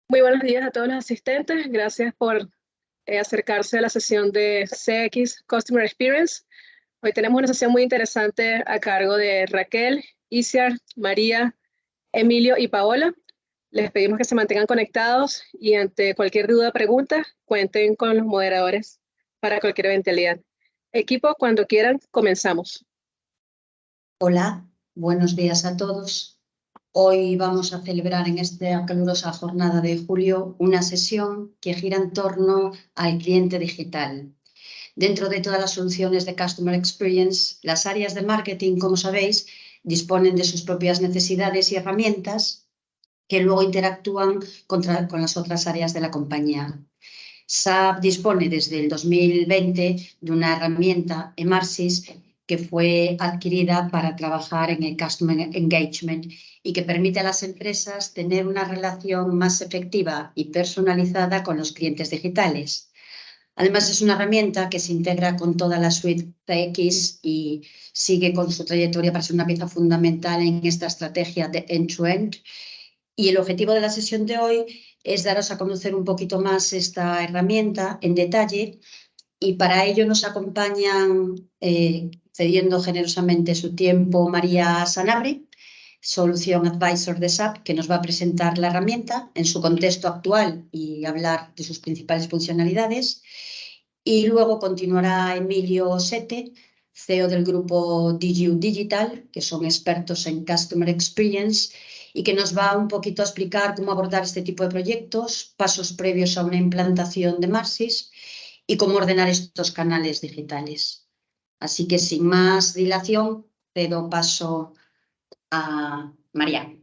Muy buenos días a todos los asistentes. Gracias por acercarse a la sesión de CX Customer Experience. Hoy tenemos una sesión muy interesante a cargo de Raquel, Isiar, María, Emilio y Paola. Les pedimos que se mantengan conectados y ante cualquier duda o pregunta, cuenten con los moderadores para cualquier eventualidad. Equipo, cuando quieran, comenzamos. Hola, buenos días a todos. Hoy vamos a celebrar en esta calurosa jornada de julio una sesión que gira en torno al cliente digital. Dentro de todas las soluciones de Customer Experience, las áreas de marketing, como sabéis, disponen de sus propias necesidades y herramientas que luego interactúan con las otras áreas de la compañía. SAP dispone desde el 2020 de una herramienta, Emarsys, que fue adquirida para trabajar en el Customer Engagement y que permite a las empresas tener una relación más efectiva y personalizada con los clientes digitales. Además, es una herramienta que se integra con toda la suite CX y sigue con su trayectoria para ser una pieza fundamental en esta estrategia de end-to-end. Y el objetivo de la sesión de hoy es daros a conocer un poquito más esta herramienta en detalle, y para ello nos acompañan, cediendo generosamente su tiempo, María Sanabria, Solution Advisor de SAP, que nos va a presentar la herramienta en su contexto actual y hablar de sus principales funcionalidades. Y luego continuará Emilio Sete, CEO del grupo DGU Digital, que son expertos en Customer Experience y que nos va un poquito a explicar cómo abordar este tipo de proyectos, pasos previos a una implantación de Emarsys y cómo ordenar estos canales digitales. Así que sin más dilación, cedo paso a María.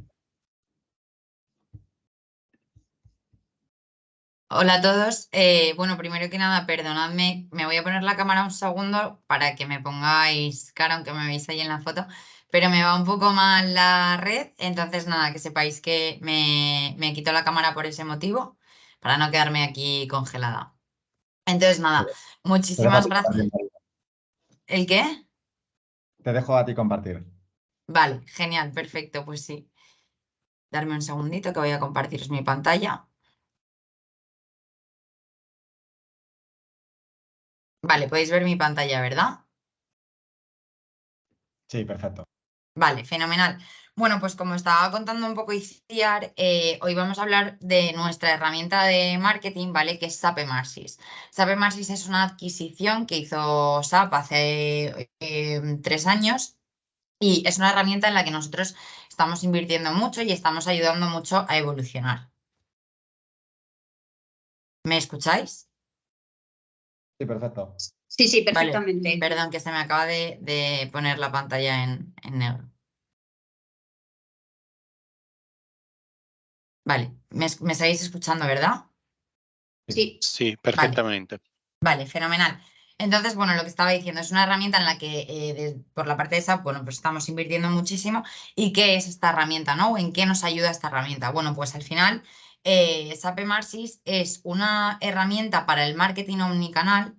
Hola a todos. Bueno, primero que nada, perdonadme, me voy a poner la cámara un segundo para que me pongáis cara, aunque me veis ahí en la foto, pero me va un poco mal la red, entonces nada, que sepáis que me quito la cámara por ese motivo, para no quedarme aquí congelada. Entonces nada, muchísimas gracias. ¿El qué? Te dejo a ti compartir. Vale, genial, perfecto, pues sí. Darme un segundito que voy a compartiros mi pantalla. Vale, podéis ver mi pantalla, ¿verdad? Sí, perfecto. Vale, fenomenal. Bueno, pues como estaba contando un poco Iciar, hoy vamos a hablar de nuestra herramienta de marketing, ¿vale? Que es SAP Emarsys. SAP Emarsys es una adquisición que hizo SAP hace 3 años y es una herramienta en la que nosotros estamos invirtiendo mucho y estamos ayudando mucho a evolucionar. ¿Me escucháis? Sí, perfecto. Sí, perfectamente. Vale, perdón, que se me acaba de poner la pantalla en negro. Vale, me seguís escuchando, ¿verdad? Sí. Sí, perfectamente. Vale, fenomenal. Entonces, bueno, lo que estaba diciendo es una herramienta en la que por la parte de SAP, bueno, pues estamos invirtiendo muchísimo. ¿Y qué es esta herramienta, no? ¿En qué nos ayuda esta herramienta? Bueno, pues al final, SAP Emarsys es una herramienta para el marketing omnicanal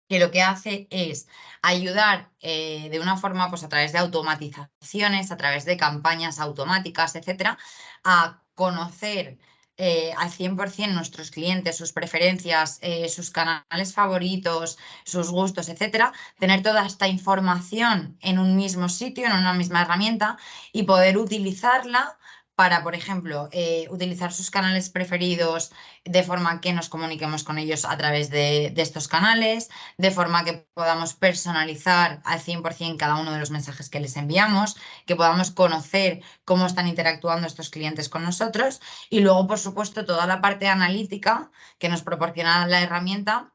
que lo que hace es ayudar de una forma, pues a través de automatizaciones, a través de campañas automáticas, etcétera, a conocer al 100% nuestros clientes, sus preferencias, sus canales favoritos, sus gustos, etcétera, tener toda esta información en un mismo sitio, en una misma herramienta y poder utilizarla para, por ejemplo, utilizar sus canales preferidos de forma que nos comuniquemos con ellos a través de estos canales, de forma que podamos personalizar al 100% cada uno de los mensajes que les enviamos, que podamos conocer cómo están interactuando estos clientes con nosotros y luego, por supuesto, toda la parte analítica que nos proporciona la herramienta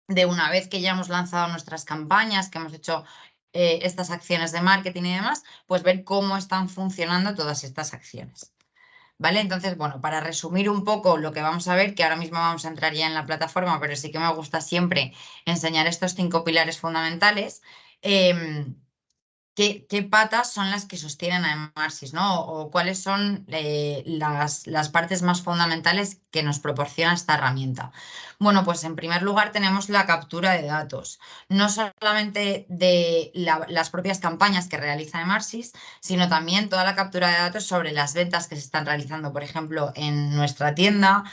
de una vez que ya hemos lanzado nuestras campañas, que hemos hecho estas acciones de marketing y demás, pues ver cómo están funcionando todas estas acciones. ¿Vale? Entonces, bueno, para resumir un poco lo que vamos a ver, que ahora mismo vamos a entrar ya en la plataforma, pero sí que me gusta siempre enseñar estos 5 pilares fundamentales. qué patas son las que sostienen a Emarsys, ¿no? O cuáles son las partes más fundamentales que nos proporciona esta herramienta. Bueno, pues en primer lugar tenemos la captura de datos, no solamente de las propias campañas que realiza Emarsys, sino también toda la captura de datos sobre las ventas que se están realizando, por ejemplo, en nuestra tienda,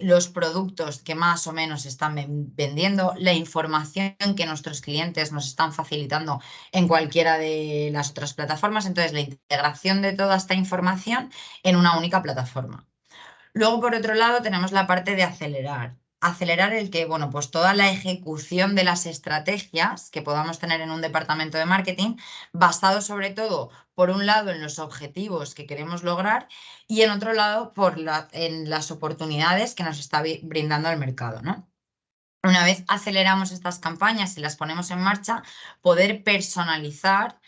los productos que más o menos están vendiendo, la información que nuestros clientes nos están facilitando en cualquiera de las otras plataformas. Entonces, la integración de toda esta información en una única plataforma. Luego, por otro lado, tenemos la parte de acelerar. Acelerar el que, bueno, pues toda la ejecución de las estrategias que podamos tener en un departamento de marketing, basado sobre todo, por un lado, en los objetivos que queremos lograr y en otro lado, en las oportunidades que nos está brindando el mercado, ¿no? Una vez aceleramos estas campañas y las ponemos en marcha, poder personalizar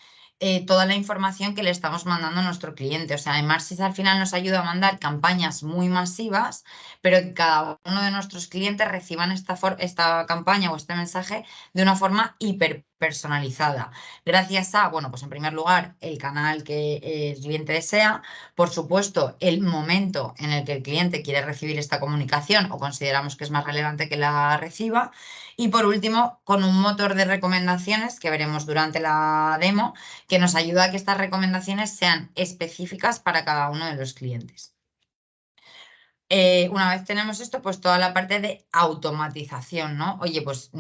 toda la información que le estamos mandando a nuestro cliente. O sea, Emarsys al final nos ayuda a mandar campañas muy masivas, pero que cada uno de nuestros clientes reciban esta campaña o este mensaje de una forma hiper personalizada. Gracias a, bueno, pues en primer lugar, el canal que el cliente desea, por supuesto, el momento en el que el cliente quiere recibir esta comunicación o consideramos que es más relevante que la reciba. Y por último, con un motor de recomendaciones que veremos durante la demo, que nos ayuda a que estas recomendaciones sean específicas para cada uno de los clientes. Una vez tenemos esto, pues toda la parte de automatización, ¿no? Oye, pues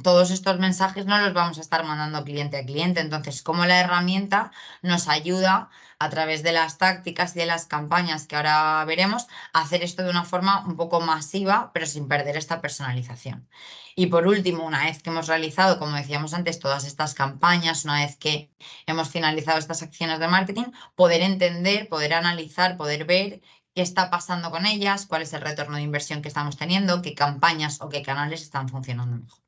todos estos mensajes no los vamos a estar mandando cliente a cliente. Entonces, cómo la herramienta nos ayuda a través de las tácticas y de las campañas que ahora veremos, a hacer esto de una forma un poco masiva, pero sin perder esta personalización. Y por último, una vez que hemos realizado, como decíamos antes, todas estas campañas, una vez que hemos finalizado estas acciones de marketing, poder entender, poder analizar, poder ver qué está pasando con ellas, cuál es el retorno de inversión que estamos teniendo, qué campañas o qué canales están funcionando mejor.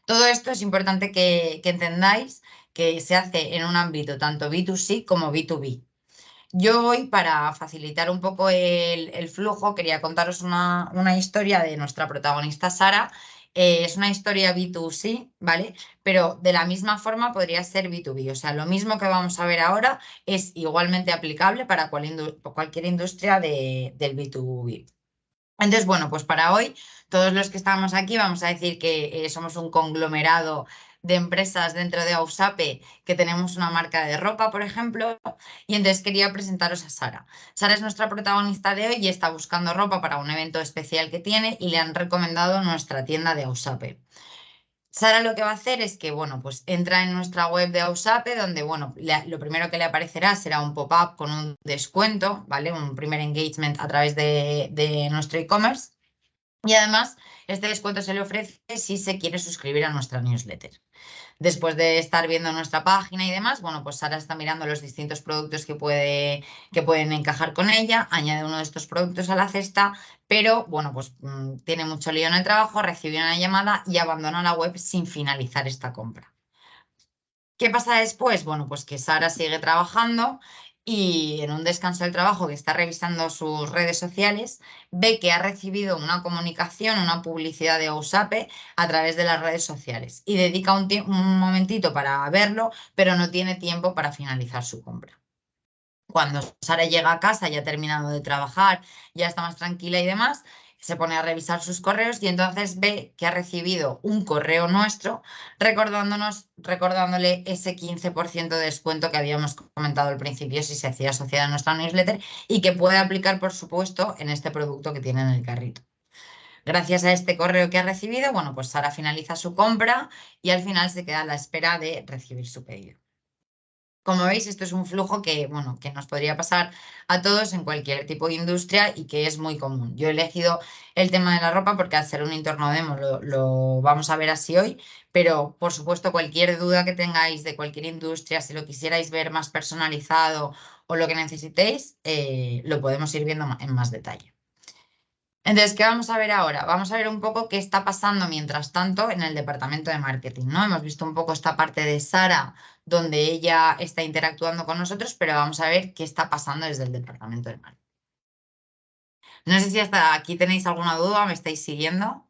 Todo esto es importante que entendáis que se hace en un ámbito tanto B2C como B2B. Yo hoy, para facilitar un poco el flujo, quería contaros una historia de nuestra protagonista Sara. Es una historia B2C, ¿vale? Pero de la misma forma podría ser B2B. O sea, lo mismo que vamos a ver ahora es igualmente aplicable para cualquier industria del B2B. Entonces, bueno, pues para hoy, todos los que estamos aquí vamos a decir que somos un conglomerado de empresas dentro de Ausape, que tenemos una marca de ropa, por ejemplo, y entonces quería presentaros a Sara. Sara es nuestra protagonista de hoy y está buscando ropa para un evento especial que tiene y le han recomendado nuestra tienda de Ausape. Sara lo que va a hacer es que, bueno, pues entra en nuestra web de Ausape, donde, bueno, lo primero que le aparecerá será un pop-up con un descuento, ¿vale? Un primer engagement a través de nuestro e-commerce. Y además, este descuento se le ofrece si se quiere suscribir a nuestra newsletter. Después de estar viendo nuestra página y demás, bueno, pues Sara está mirando los distintos productos que pueden encajar con ella, añade uno de estos productos a la cesta, pero bueno, pues tiene mucho lío en el trabajo, recibe una llamada y abandona la web sin finalizar esta compra. ¿Qué pasa después? Bueno, pues que Sara sigue trabajando y en un descanso del trabajo que está revisando sus redes sociales, ve que ha recibido una comunicación, una publicidad de Ausape a través de las redes sociales y dedica un momentito para verlo, pero no tiene tiempo para finalizar su compra. Cuando Sara llega a casa, ya ha terminado de trabajar, ya está más tranquila y demás, se pone a revisar sus correos y entonces ve que ha recibido un correo nuestro recordándole ese 15% de descuento que habíamos comentado al principio si se hacía asociada a nuestra newsletter y que puede aplicar, por supuesto, en este producto que tiene en el carrito. Gracias a este correo que ha recibido, bueno, pues Sara finaliza su compra y al final se queda a la espera de recibir su pedido. Como veis, esto es un flujo que, bueno, que nos podría pasar a todos en cualquier tipo de industria y que es muy común. Yo he elegido el tema de la ropa porque al ser un entorno demo lo vamos a ver así hoy, pero por supuesto cualquier duda que tengáis de cualquier industria, si lo quisierais ver más personalizado o lo que necesitéis, lo podemos ir viendo en más detalle. Entonces, ¿qué vamos a ver ahora? Vamos a ver un poco qué está pasando mientras tanto en el departamento de marketing, ¿no? Hemos visto un poco esta parte de Sara, donde ella está interactuando con nosotros, pero vamos a ver qué está pasando desde el departamento de marketing. No sé si hasta aquí tenéis alguna duda, ¿me estáis siguiendo?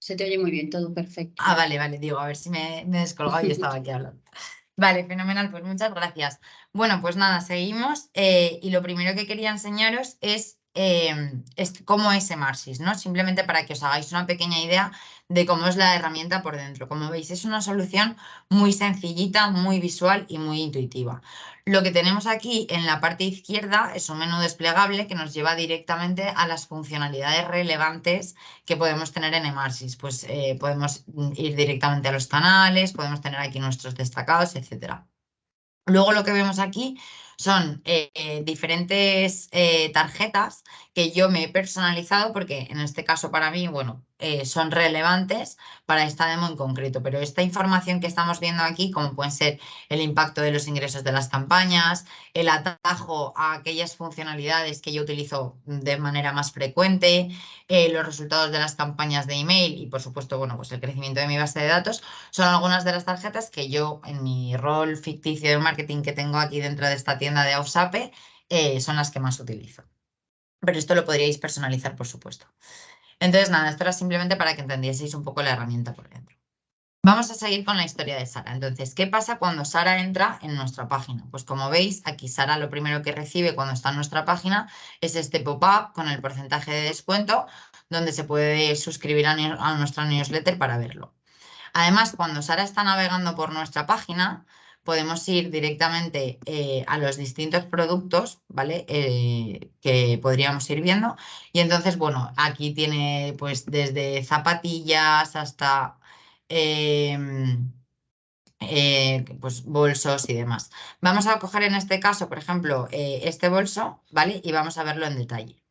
Se te oye muy bien, todo perfecto. Ah, vale, digo, a ver si me he descolgado y estaba aquí hablando. Vale, fenomenal, pues muchas gracias. Bueno, pues nada, seguimos y lo primero que quería enseñaros es cómo es Emarsys, ¿no? Simplemente para que os hagáis una pequeña idea de cómo es la herramienta por dentro. Como veis, es una solución muy sencillita, muy visual y muy intuitiva. Lo que tenemos aquí en la parte izquierda es un menú desplegable que nos lleva directamente a las funcionalidades relevantes que podemos tener en Emarsys. Pues podemos ir directamente a los canales, podemos tener aquí nuestros destacados, etc. Luego lo que vemos aquí son diferentes tarjetas que yo me he personalizado porque en este caso para mí, bueno, son relevantes para esta demo en concreto, pero esta información que estamos viendo aquí, como pueden ser el impacto de los ingresos de las campañas, el atajo a aquellas funcionalidades que yo utilizo de manera más frecuente, los resultados de las campañas de email y por supuesto, bueno, pues el crecimiento de mi base de datos, son algunas de las tarjetas que yo en mi rol ficticio de marketing que tengo aquí dentro de esta tienda de Ausape son las que más utilizo. Pero esto lo podríais personalizar, por supuesto. Entonces, nada, esto era simplemente para que entendieseis un poco la herramienta por dentro. Vamos a seguir con la historia de Sara. Entonces, ¿qué pasa cuando Sara entra en nuestra página? Pues como veis, aquí Sara lo primero que recibe cuando está en nuestra página es este pop-up con el porcentaje de descuento donde se puede suscribir a nuestra newsletter para verlo. Además, cuando Sara está navegando por nuestra página, podemos ir directamente a los distintos productos, ¿vale? Que podríamos ir viendo. Y entonces, bueno, aquí tiene pues desde zapatillas hasta pues bolsos y demás. Vamos a coger en este caso, por ejemplo, este bolso, ¿vale? Y vamos a verlo en detalle.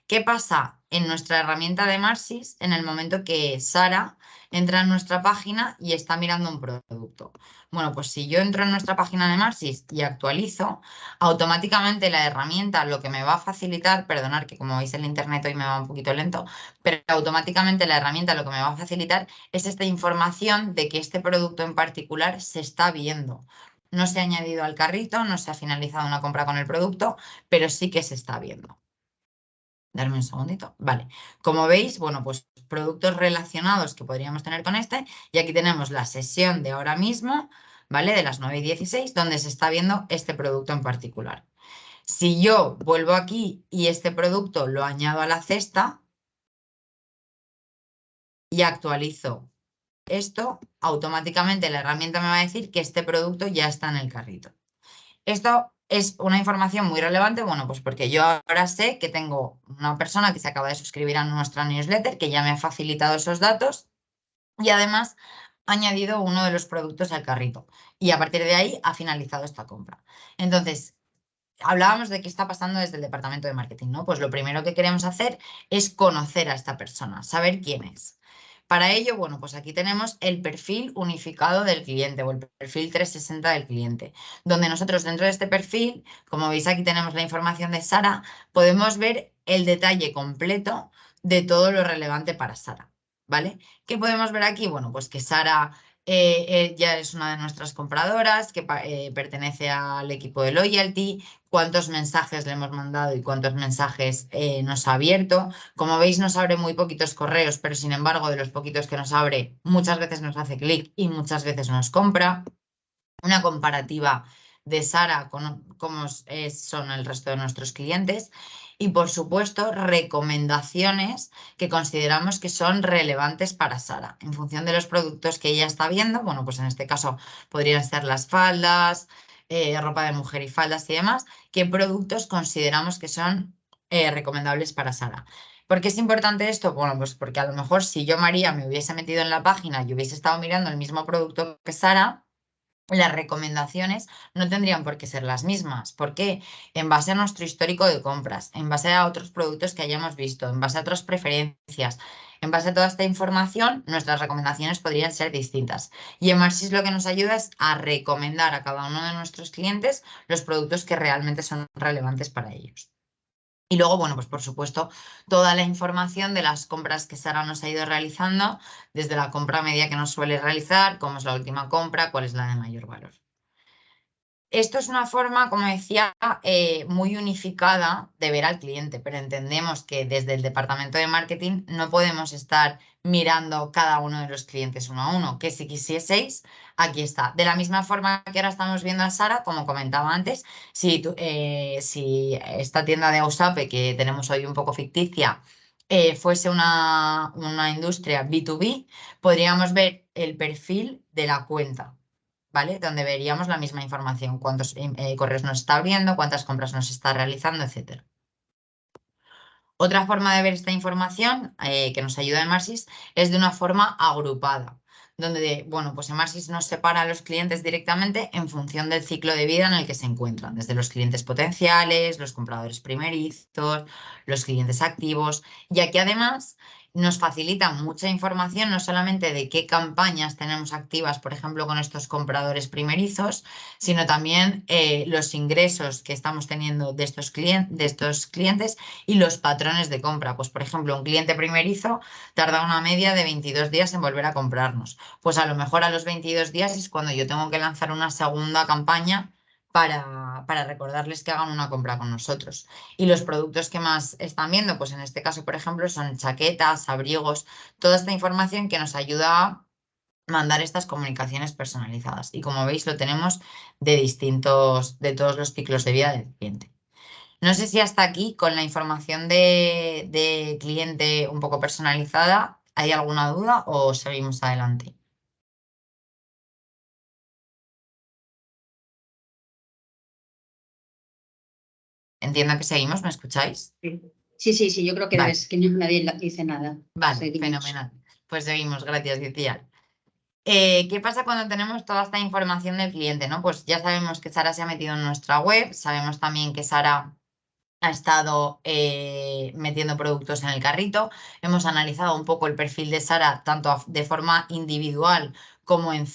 ¿Qué pasa en nuestra herramienta de Emarsys en el momento que Sara entra en nuestra página y está mirando un producto? Bueno, pues si yo entro en nuestra página de Emarsys y actualizo, automáticamente la herramienta lo que me va a facilitar, perdonad que como veis el internet hoy me va un poquito lento, pero automáticamente la herramienta lo que me va a facilitar es esta información de que este producto en particular se está viendo. No se ha añadido al carrito, no se ha finalizado una compra con el producto, pero sí que se está viendo. Darme un segundito. Vale. Como veis, bueno, pues productos relacionados que podríamos tener con este. Y aquí tenemos la sesión de ahora mismo, ¿vale? De las 9:16, donde se está viendo este producto en particular. Si yo vuelvo aquí y este producto lo añado a la cesta y actualizo esto, automáticamente la herramienta me va a decir que este producto ya está en el carrito. Esto es una información muy relevante, bueno, pues porque yo ahora sé que tengo una persona que se acaba de suscribir a nuestra newsletter, que ya me ha facilitado esos datos y además ha añadido uno de los productos al carrito y a partir de ahí ha finalizado esta compra. Entonces, hablábamos de qué está pasando desde el departamento de marketing, ¿no? Pues lo primero que queremos hacer es conocer a esta persona, saber quién es. Para ello, bueno, pues aquí tenemos el perfil unificado del cliente o el perfil 360 del cliente, donde nosotros dentro de este perfil, como veis aquí tenemos la información de Sara, podemos ver el detalle completo de todo lo relevante para Sara, ¿vale? ¿Qué podemos ver aquí? Bueno, pues que Sara ya es una de nuestras compradoras, que pertenece al equipo de Loyalty, cuántos mensajes le hemos mandado y cuántos mensajes nos ha abierto. Como veis, nos abre muy poquitos correos, pero sin embargo, de los poquitos que nos abre, muchas veces nos hace clic y muchas veces nos compra. Una comparativa de Sara con cómo son el resto de nuestros clientes. Y por supuesto, recomendaciones que consideramos que son relevantes para Sara. En función de los productos que ella está viendo, bueno, pues en este caso podrían ser las faldas, ropa de mujer y faldas y demás. ¿Qué productos consideramos que son recomendables para Sara? ¿Por qué es importante esto? Bueno, pues porque a lo mejor si yo, María, me hubiese metido en la página y hubiese estado mirando el mismo producto que Sara, las recomendaciones no tendrían por qué ser las mismas. ¿Por qué? En base a nuestro histórico de compras, en base a otros productos que hayamos visto, en base a otras preferencias, en base a toda esta información, nuestras recomendaciones podrían ser distintas. Y Emarsys lo que nos ayuda es a recomendar a cada uno de nuestros clientes los productos que realmente son relevantes para ellos. Y luego, bueno, pues por supuesto, toda la información de las compras que Sara nos ha ido realizando, desde la compra media que nos suele realizar, cómo es la última compra, cuál es la de mayor valor. Esto es una forma, como decía, muy unificada de ver al cliente, pero entendemos que desde el departamento de marketing no podemos estar mirando cada uno de los clientes uno a uno, que si quisieseis, aquí está. De la misma forma que ahora estamos viendo a Sara, como comentaba antes, si esta tienda de Ausape, que tenemos hoy un poco ficticia, fuese una industria B2B, podríamos ver el perfil de la cuenta, ¿vale? Donde veríamos la misma información, cuántos correos nos está abriendo, cuántas compras nos está realizando, etc. Otra forma de ver esta información que nos ayuda en Marsis es de una forma agrupada, donde, bueno, pues en Marsis nos separa a los clientes directamente en función del ciclo de vida en el que se encuentran, desde los clientes potenciales, los compradores primerizos, los clientes activos, ya que además nos facilita mucha información, no solamente de qué campañas tenemos activas, por ejemplo, con estos compradores primerizos, sino también los ingresos que estamos teniendo de estos clientes y los patrones de compra. Pues, por ejemplo, un cliente primerizo tarda una media de 22 días en volver a comprarnos. Pues a lo mejor a los 22 días es cuando yo tengo que lanzar una segunda campaña para recordarles que hagan una compra con nosotros. Y los productos que más están viendo, pues en este caso, por ejemplo, son chaquetas, abrigos, toda esta información que nos ayuda a mandar estas comunicaciones personalizadas. Y como veis, lo tenemos de todos los ciclos de vida del cliente. No sé si hasta aquí, con la información de cliente un poco personalizada, ¿hay alguna duda o seguimos adelante? Entiendo que seguimos, ¿me escucháis? Sí, yo creo que, Vale. que nadie dice nada. Vale, Seguimos. fenomenal. Pues seguimos, gracias, Iciar. ¿Qué pasa cuando tenemos toda esta información del cliente, ¿no? Pues ya sabemos que Sara se ha metido en nuestra web, sabemos también que Sara ha estado metiendo productos en el carrito. Hemos analizado un poco el perfil de Sara, tanto de forma individual como en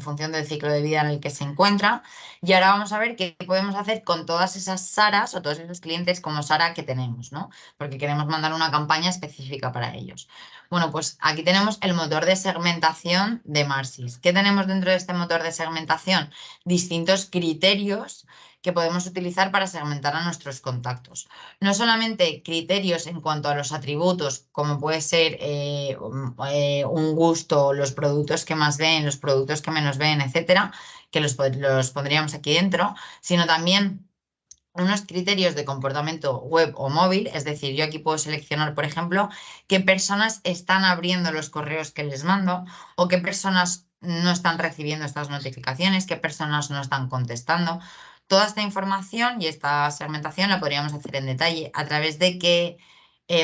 función del ciclo de vida en el que se encuentra. Y ahora vamos a ver qué podemos hacer con todas esas Saras o todos esos clientes como Sara que tenemos, ¿no? Porque queremos mandar una campaña específica para ellos. Bueno, pues aquí tenemos el motor de segmentación de Marsis. ¿Qué tenemos dentro de este motor de segmentación? Distintos criterios que podemos utilizar para segmentar a nuestros contactos. No solamente criterios en cuanto a los atributos, como puede ser un gusto, los productos que más ven, los productos que menos ven, etcétera, que los pondríamos aquí dentro, sino también unos criterios de comportamiento web o móvil, es decir, yo aquí puedo seleccionar, por ejemplo, qué personas están abriendo los correos que les mando o qué personas no están recibiendo estas notificaciones, qué personas no están contestando. Toda esta información y esta segmentación la podríamos hacer en detalle a través de qué,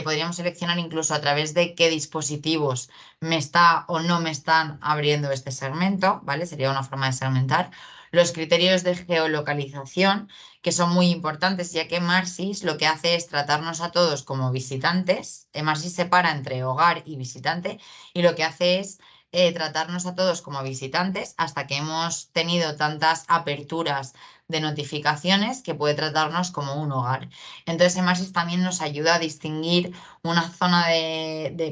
podríamos seleccionar incluso a través de qué dispositivos me está o no me están abriendo este segmento, ¿vale? Sería una forma de segmentar. Los criterios de geolocalización, que son muy importantes, ya que Marsis lo que hace es tratarnos a todos como visitantes. Marsis separa entre hogar y visitante y lo que hace es tratarnos a todos como visitantes hasta que hemos tenido tantas aperturas de notificaciones que puede tratarnos como un hogar. Entonces, Marsis también nos ayuda a distinguir una zona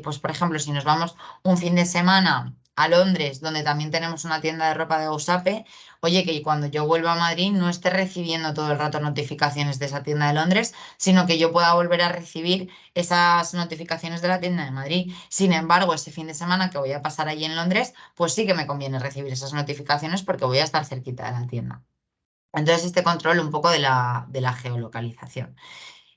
pues por ejemplo, si nos vamos un fin de semana a Londres, donde también tenemos una tienda de ropa de Ausape, oye, que cuando yo vuelva a Madrid no esté recibiendo todo el rato notificaciones de esa tienda de Londres, sino que yo pueda volver a recibir esas notificaciones de la tienda de Madrid. Sin embargo, ese fin de semana que voy a pasar allí en Londres, pues sí que me conviene recibir esas notificaciones porque voy a estar cerquita de la tienda. Entonces, este control un poco de la geolocalización.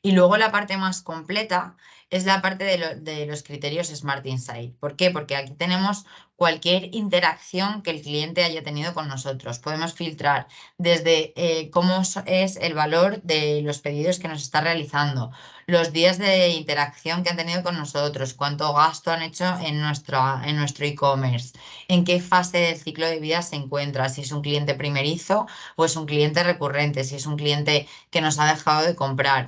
Y luego la parte más completa es la parte de los criterios Smart Insight. ¿Por qué? Porque aquí tenemos cualquier interacción que el cliente haya tenido con nosotros. Podemos filtrar desde cómo es el valor de los pedidos que nos está realizando, los días de interacción que han tenido con nosotros, cuánto gasto han hecho en nuestro e-commerce, en qué fase del ciclo de vida se encuentra, si es un cliente primerizo o es un cliente recurrente, si es un cliente que nos ha dejado de comprar.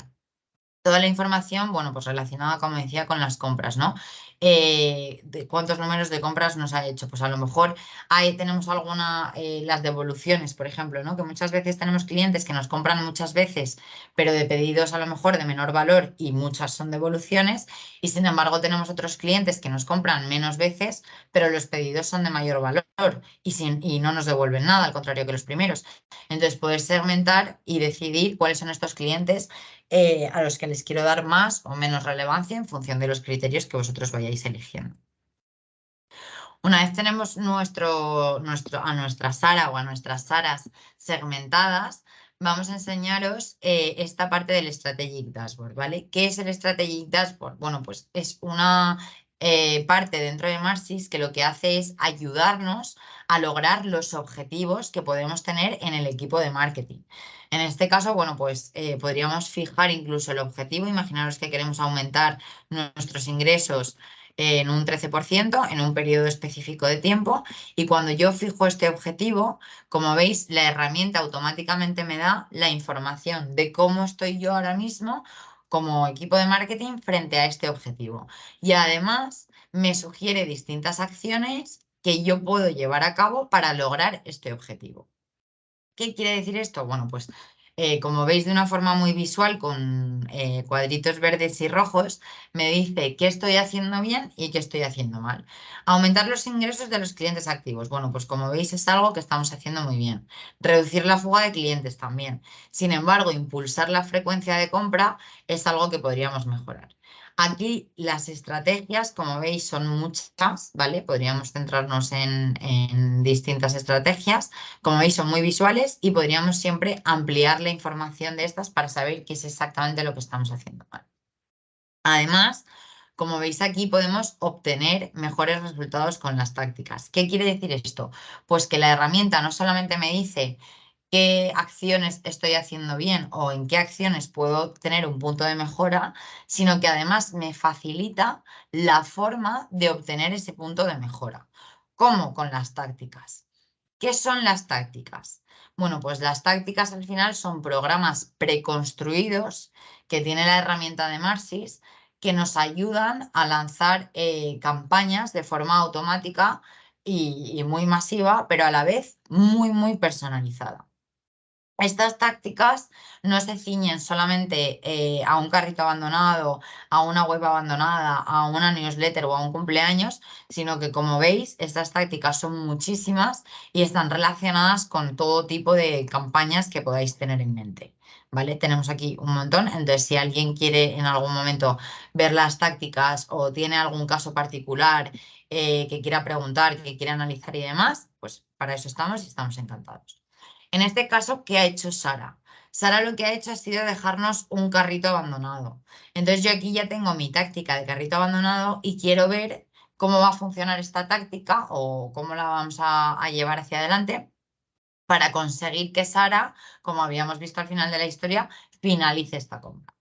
Toda la información, bueno, pues relacionada, como decía, con las compras, ¿no? de cuántos números de compras nos ha hecho. Pues a lo mejor ahí tenemos las devoluciones, por ejemplo, ¿no? Que muchas veces tenemos clientes que nos compran muchas veces, pero de pedidos a lo mejor de menor valor y muchas son devoluciones. Y sin embargo tenemos otros clientes que nos compran menos veces, pero los pedidos son de mayor valor y no nos devuelven nada, al contrario que los primeros. Entonces poder segmentar y decidir cuáles son estos clientes a los que les quiero dar más o menos relevancia en función de los criterios que vosotros vayáis eligiendo. Una vez tenemos a nuestra Sara o a nuestras Saras segmentadas, vamos a enseñaros esta parte del Strategic Dashboard, ¿vale? ¿Qué es el Strategic Dashboard? Bueno, pues es una parte dentro de Marsys que lo que hace es ayudarnos a lograr los objetivos que podemos tener en el equipo de marketing. En este caso, bueno, pues podríamos fijar incluso el objetivo. Imaginaros que queremos aumentar nuestros ingresos en un 13% en un periodo específico de tiempo, y cuando yo fijo este objetivo, como veis, la herramienta automáticamente me da la información de cómo estoy yo ahora mismo como equipo de marketing frente a este objetivo. Y además me sugiere distintas acciones que yo puedo llevar a cabo para lograr este objetivo. ¿Qué quiere decir esto? Bueno, pues como veis de una forma muy visual con cuadritos verdes y rojos, me dice qué estoy haciendo bien y qué estoy haciendo mal. Aumentar los ingresos de los clientes activos. Bueno, pues como veis es algo que estamos haciendo muy bien. Reducir la fuga de clientes también. Sin embargo, impulsar la frecuencia de compra es algo que podríamos mejorar. Aquí las estrategias, como veis, son muchas, ¿vale? Podríamos centrarnos en distintas estrategias. Como veis, son muy visuales y podríamos siempre ampliar la información de estas para saber qué es exactamente lo que estamos haciendo mal. Además, como veis aquí, podemos obtener mejores resultados con las tácticas. ¿Qué quiere decir esto? Pues que la herramienta no solamente me dice qué acciones estoy haciendo bien o en qué acciones puedo tener un punto de mejora, sino que además me facilita la forma de obtener ese punto de mejora. ¿Cómo? Con las tácticas. ¿Qué son las tácticas? Bueno, pues las tácticas al final son programas preconstruidos que tiene la herramienta de Marsys que nos ayudan a lanzar campañas de forma automática y muy masiva, pero a la vez muy personalizada. Estas tácticas no se ciñen solamente a un carrito abandonado, a una web abandonada, a una newsletter o a un cumpleaños, sino que, como veis, estas tácticas son muchísimas y están relacionadas con todo tipo de campañas que podáis tener en mente, ¿vale? Tenemos aquí un montón, entonces si alguien quiere en algún momento ver las tácticas o tiene algún caso particular que quiera preguntar, que quiera analizar y demás, pues para eso estamos y estamos encantados. En este caso, ¿qué ha hecho Sara? Sara lo que ha hecho ha sido dejarnos un carrito abandonado. Entonces yo aquí ya tengo mi táctica de carrito abandonado y quiero ver cómo va a funcionar esta táctica o cómo la vamos a llevar hacia adelante para conseguir que Sara, como habíamos visto al final de la historia, finalice esta compra.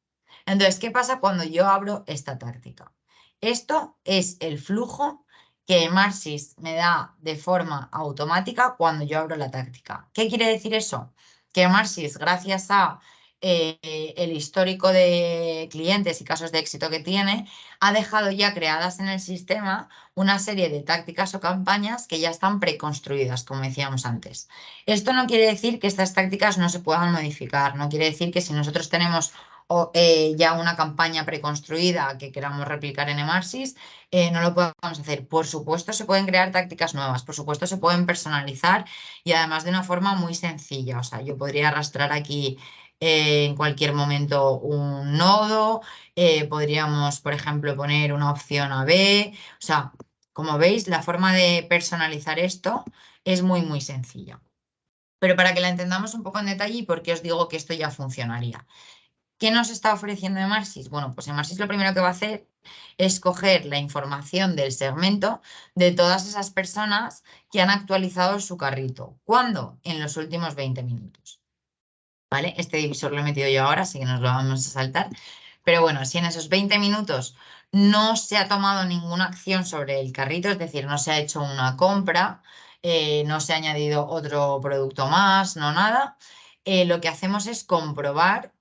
Entonces, ¿qué pasa cuando yo abro esta táctica? Esto es el flujo que Marsys me da de forma automática cuando yo abro la táctica. ¿Qué quiere decir eso? Que Marsys, gracias a el histórico de clientes y casos de éxito que tiene, ha dejado ya creadas en el sistema una serie de tácticas o campañas que ya están preconstruidas, como decíamos antes. Esto no quiere decir que estas tácticas no se puedan modificar, no quiere decir que si nosotros tenemos ya una campaña preconstruida que queramos replicar en Emarsys, no lo podemos hacer. Por supuesto, se pueden crear tácticas nuevas, por supuesto, se pueden personalizar y además de una forma muy sencilla. O sea, yo podría arrastrar aquí en cualquier momento un nodo, podríamos, por ejemplo, poner una opción AB. O sea, como veis, la forma de personalizar esto es muy sencilla. Pero para que la entendamos un poco en detalle y por qué os digo que esto ya funcionaría. ¿Qué nos está ofreciendo Emarsys? Bueno, pues Emarsys lo primero que va a hacer es coger la información del segmento de todas esas personas que han actualizado su carrito. ¿Cuándo? En los últimos 20 minutos. ¿Vale? Este divisor lo he metido yo ahora, así que nos lo vamos a saltar. Pero bueno, si en esos 20 minutos no se ha tomado ninguna acción sobre el carrito, es decir, no se ha hecho una compra, no se ha añadido otro producto más, no nada, lo que hacemos es comprobar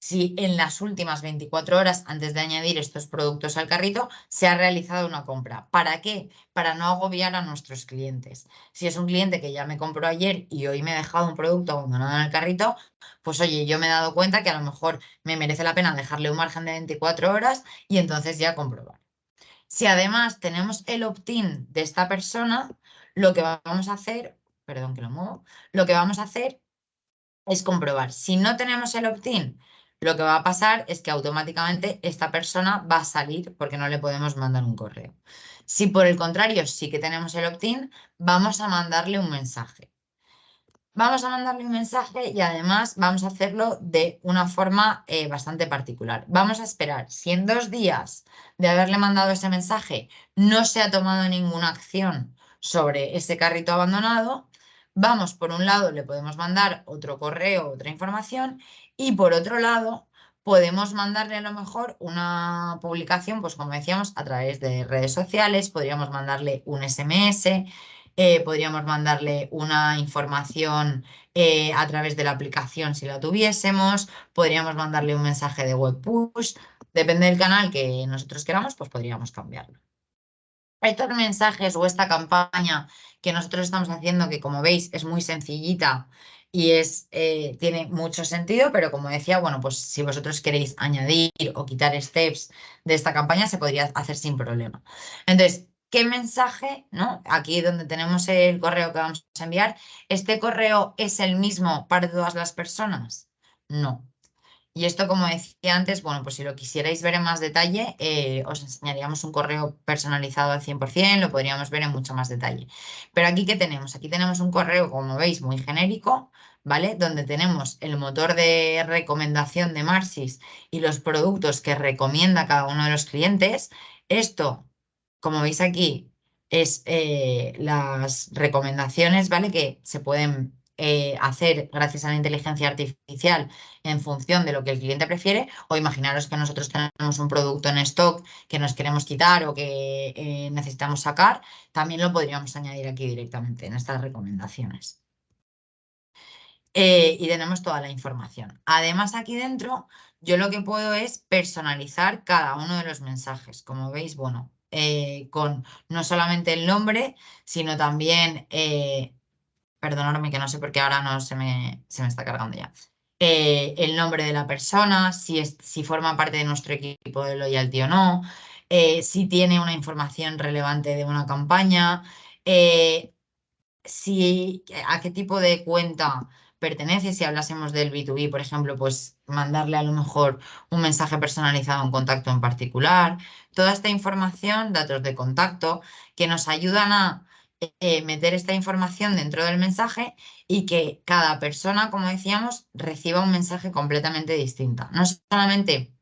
si en las últimas 24 horas antes de añadir estos productos al carrito se ha realizado una compra. ¿Para qué? Para no agobiar a nuestros clientes. Si es un cliente que ya me compró ayer y hoy me ha dejado un producto abandonado en el carrito, pues oye, yo me he dado cuenta que a lo mejor me merece la pena dejarle un margen de 24 horas y entonces ya comprobar. Si además tenemos el opt-in de esta persona, lo que vamos a hacer, perdón que lo muevo, lo que vamos a hacer es comprobar. Si no tenemos el opt-in, lo que va a pasar es que automáticamente esta persona va a salir porque no le podemos mandar un correo. Si por el contrario sí que tenemos el opt-in, vamos a mandarle un mensaje. Vamos a mandarle un mensaje y además vamos a hacerlo de una forma bastante particular. Vamos a esperar. Si en 2 días de haberle mandado ese mensaje no se ha tomado ninguna acción sobre ese carrito abandonado, vamos, por un lado, le podemos mandar otro correo, otra información, y por otro lado, podemos mandarle a lo mejor una publicación, pues como decíamos, a través de redes sociales, podríamos mandarle un SMS. Podríamos mandarle una información a través de la aplicación si la tuviésemos, podríamos mandarle un mensaje de web push, depende del canal que nosotros queramos, pues podríamos cambiarlo. Estos mensajes o esta campaña que nosotros estamos haciendo, que como veis es muy sencillita y tiene mucho sentido, pero como decía, bueno, pues si vosotros queréis añadir o quitar steps de esta campaña, se podría hacer sin problema. Entonces, ¿qué mensaje, no? Aquí donde tenemos el correo que vamos a enviar, ¿este correo es el mismo para todas las personas? No. Y esto, como decía antes, bueno, pues si lo quisierais ver en más detalle, os enseñaríamos un correo personalizado al 100%, lo podríamos ver en mucho más detalle. Pero aquí, ¿qué tenemos? Aquí tenemos un correo, como veis, muy genérico, ¿vale? Donde tenemos el motor de recomendación de Marsys y los productos que recomienda cada uno de los clientes. Esto, como veis aquí, es las recomendaciones, ¿vale? Que se pueden hacer gracias a la inteligencia artificial en función de lo que el cliente prefiere, o imaginaros que nosotros tenemos un producto en stock que nos queremos quitar o que necesitamos sacar, también lo podríamos añadir aquí directamente en estas recomendaciones. Y tenemos toda la información. Además, aquí dentro, yo lo que puedo es personalizar cada uno de los mensajes. Como veis, bueno, con no solamente el nombre, sino también, perdonadme que no sé por qué ahora no se me está cargando ya. El nombre de la persona, si forma parte de nuestro equipo de loyalty o no, si tiene una información relevante de una campaña, a qué tipo de cuenta pertenece. Si hablásemos del B2B, por ejemplo, pues mandarle a lo mejor un mensaje personalizado a un contacto en particular. Toda esta información, datos de contacto, que nos ayudan a meter esta información dentro del mensaje y que cada persona, como decíamos, reciba un mensaje completamente distinto. No solamente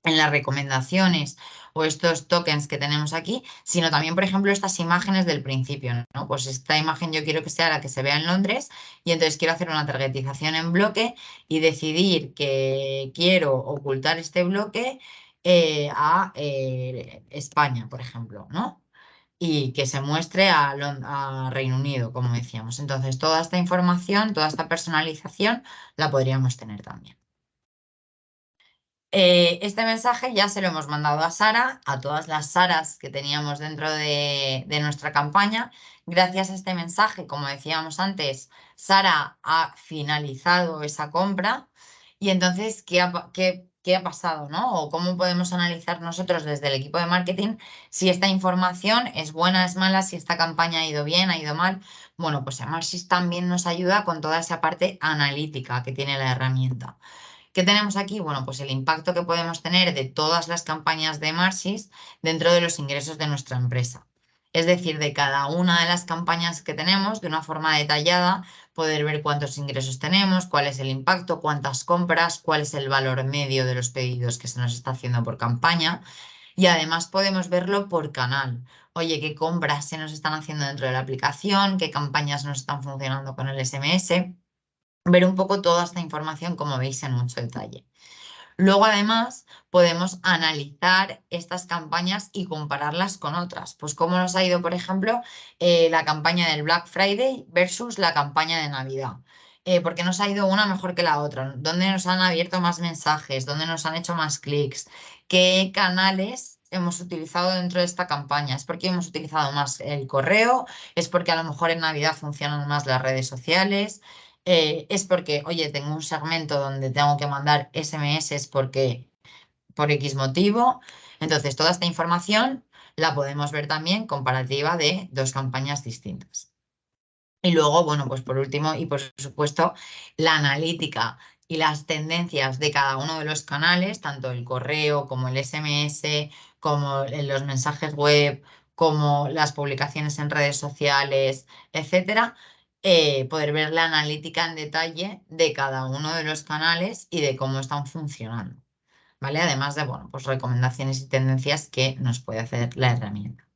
en las recomendaciones o estos tokens que tenemos aquí, sino también, por ejemplo, estas imágenes del principio, ¿no? Pues esta imagen yo quiero que sea la que se vea en Londres y entonces quiero hacer una targetización en bloque y decidir que quiero ocultar este bloque a España, por ejemplo, ¿no? Y que se muestre a Reino Unido, como decíamos. Entonces, toda esta información, toda esta personalización la podríamos tener también. Este mensaje ya se lo hemos mandado a Sara, a todas las Saras que teníamos dentro de nuestra campaña. Gracias a este mensaje, como decíamos antes, Sara ha finalizado esa compra. Y entonces, ¿qué ha pasado, ¿no? O cómo podemos analizar nosotros desde el equipo de marketing si esta información es buena, es mala, si esta campaña ha ido bien, ha ido mal. Bueno, pues Marsys también nos ayuda con toda esa parte analítica que tiene la herramienta. ¿Qué tenemos aquí? Bueno, pues el impacto que podemos tener de todas las campañas de Marsys dentro de los ingresos de nuestra empresa. Es decir, de cada una de las campañas que tenemos, de una forma detallada, poder ver cuántos ingresos tenemos, cuál es el impacto, cuántas compras, cuál es el valor medio de los pedidos que se nos está haciendo por campaña. Y además podemos verlo por canal. Oye, qué compras se nos están haciendo dentro de la aplicación, qué campañas nos están funcionando con el SMS. Ver un poco toda esta información, como veis, en mucho detalle. Luego, además, podemos analizar estas campañas y compararlas con otras. Pues cómo nos ha ido, por ejemplo, la campaña del Black Friday versus la campaña de Navidad. ¿por qué nos ha ido una mejor que la otra? ¿Dónde nos han abierto más mensajes? ¿Dónde nos han hecho más clics? ¿Qué canales hemos utilizado dentro de esta campaña? ¿Es porque hemos utilizado más el correo? ¿Es porque a lo mejor en Navidad funcionan más las redes sociales? ¿Es porque, oye, tengo un segmento donde tengo que mandar SMS porque por X motivo? Entonces, toda esta información la podemos ver también comparativa de dos campañas distintas. Y luego, bueno, pues por último y por supuesto, la analítica y las tendencias de cada uno de los canales, tanto el correo como el SMS, como los mensajes web, como las publicaciones en redes sociales, etcétera, poder ver la analítica en detalle de cada uno de los canales y de cómo están funcionando, ¿vale? Además de, bueno, pues recomendaciones y tendencias que nos puede hacer la herramienta.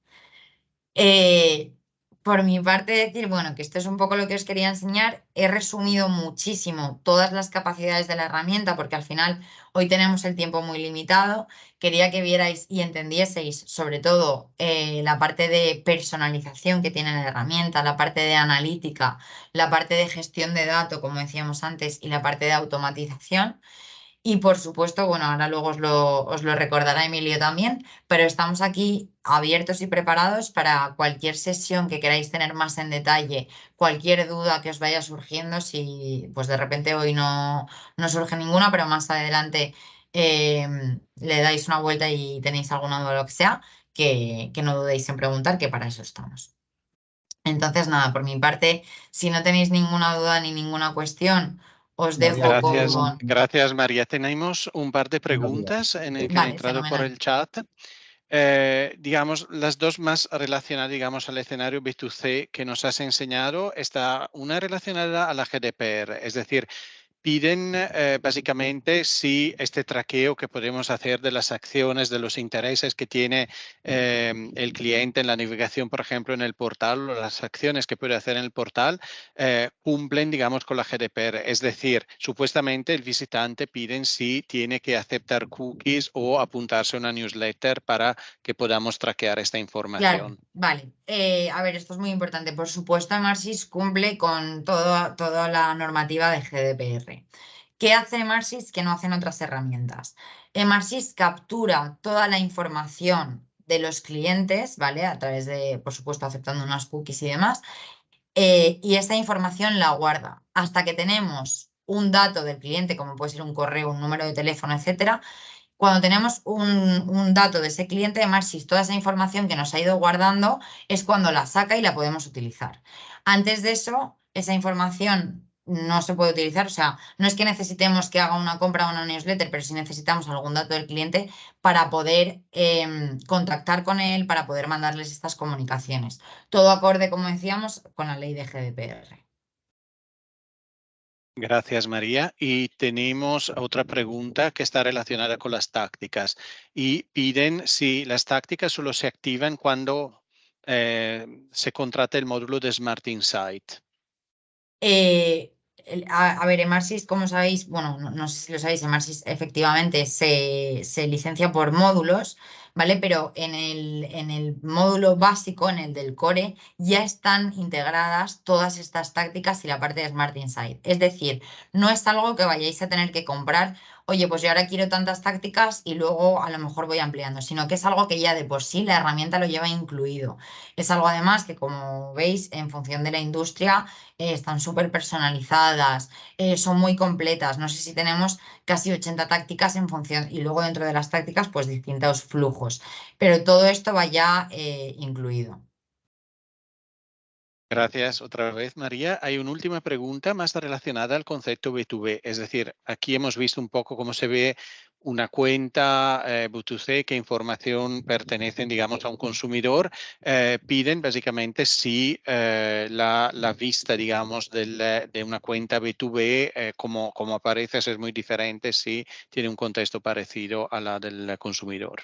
Por mi parte, decir, bueno, que esto es un poco lo que os quería enseñar. He resumido muchísimo todas las capacidades de la herramienta porque al final hoy tenemos el tiempo muy limitado. Quería que vierais y entendieseis sobre todo la parte de personalización que tiene la herramienta, la parte de analítica, la parte de gestión de datos, como decíamos antes, y la parte de automatización. Y por supuesto, bueno, ahora luego os lo recordará Emilio también, pero estamos aquí abiertos y preparados para cualquier sesión que queráis tener más en detalle, cualquier duda que os vaya surgiendo, si pues de repente hoy no surge ninguna, pero más adelante le dais una vuelta y tenéis alguna duda o lo que sea, que no dudéis en preguntar, que para eso estamos. Entonces, nada, por mi parte, si no tenéis ninguna duda ni ninguna cuestión, os María, dejo Gracias, con... gracias María. Tenemos un par de preguntas en el que han Vale, entrado por fenomenal. el chat. Digamos, las dos más relacionadas, digamos, al escenario B2C que nos has enseñado, está una relacionada a la GDPR, es decir, piden básicamente si este traqueo que podemos hacer de las acciones, de los intereses que tiene el cliente en la navegación, por ejemplo, en el portal, o las acciones que puede hacer en el portal, cumplen, digamos, con la GDPR. Es decir, supuestamente el visitante piden si tiene que aceptar cookies o apuntarse a una newsletter para que podamos traquear esta Claro, información. vale. A ver, esto es muy importante. Por supuesto, Emarsys cumple con toda la normativa de GDPR. ¿Qué hace Emarsys que no hacen otras herramientas? Emarsys captura toda la información de los clientes, ¿vale? A través de, por supuesto, aceptando unas cookies y demás. Y esta información la guarda hasta que tenemos un dato del cliente, como puede ser un correo, un número de teléfono, etcétera. Cuando tenemos un dato de ese cliente, Emarsys, toda esa información que nos ha ido guardando es cuando la saca y la podemos utilizar. Antes de eso, esa información no se puede utilizar. O sea, no es que necesitemos que haga una compra o una newsletter, pero sí necesitamos algún dato del cliente para poder contactar con él, para poder mandarles estas comunicaciones. Todo acorde, como decíamos, con la ley de GDPR. Gracias, María. Y tenemos otra pregunta que está relacionada con las tácticas. Y piden si las tácticas solo se activan cuando se contrata el módulo de Smart Insight. A ver, Emarsys, como sabéis, bueno, no sé si lo sabéis, Emarsys efectivamente se licencia por módulos, ¿vale? Pero en el módulo básico, en el del core, ya están integradas todas estas tácticas y la parte de Smart Insight. Es decir, no es algo que vayáis a tener que comprar, oye, pues yo ahora quiero tantas tácticas y luego a lo mejor voy ampliando, sino que es algo que ya de por sí la herramienta lo lleva incluido. Es algo además que, como veis, en función de la industria, están súper personalizadas, son muy completas. No sé si tenemos casi 80 tácticas en función, y luego dentro de las tácticas, pues distintos flujos. Pero todo esto va ya incluido. Gracias otra vez, María. Hay una última pregunta más relacionada al concepto B2B. Es decir, aquí hemos visto un poco cómo se ve una cuenta B2C, qué información pertenecen, digamos, a un consumidor. Piden básicamente si la vista, digamos, de una cuenta B2B, como aparece, es muy diferente si tiene un contexto parecido a la del consumidor.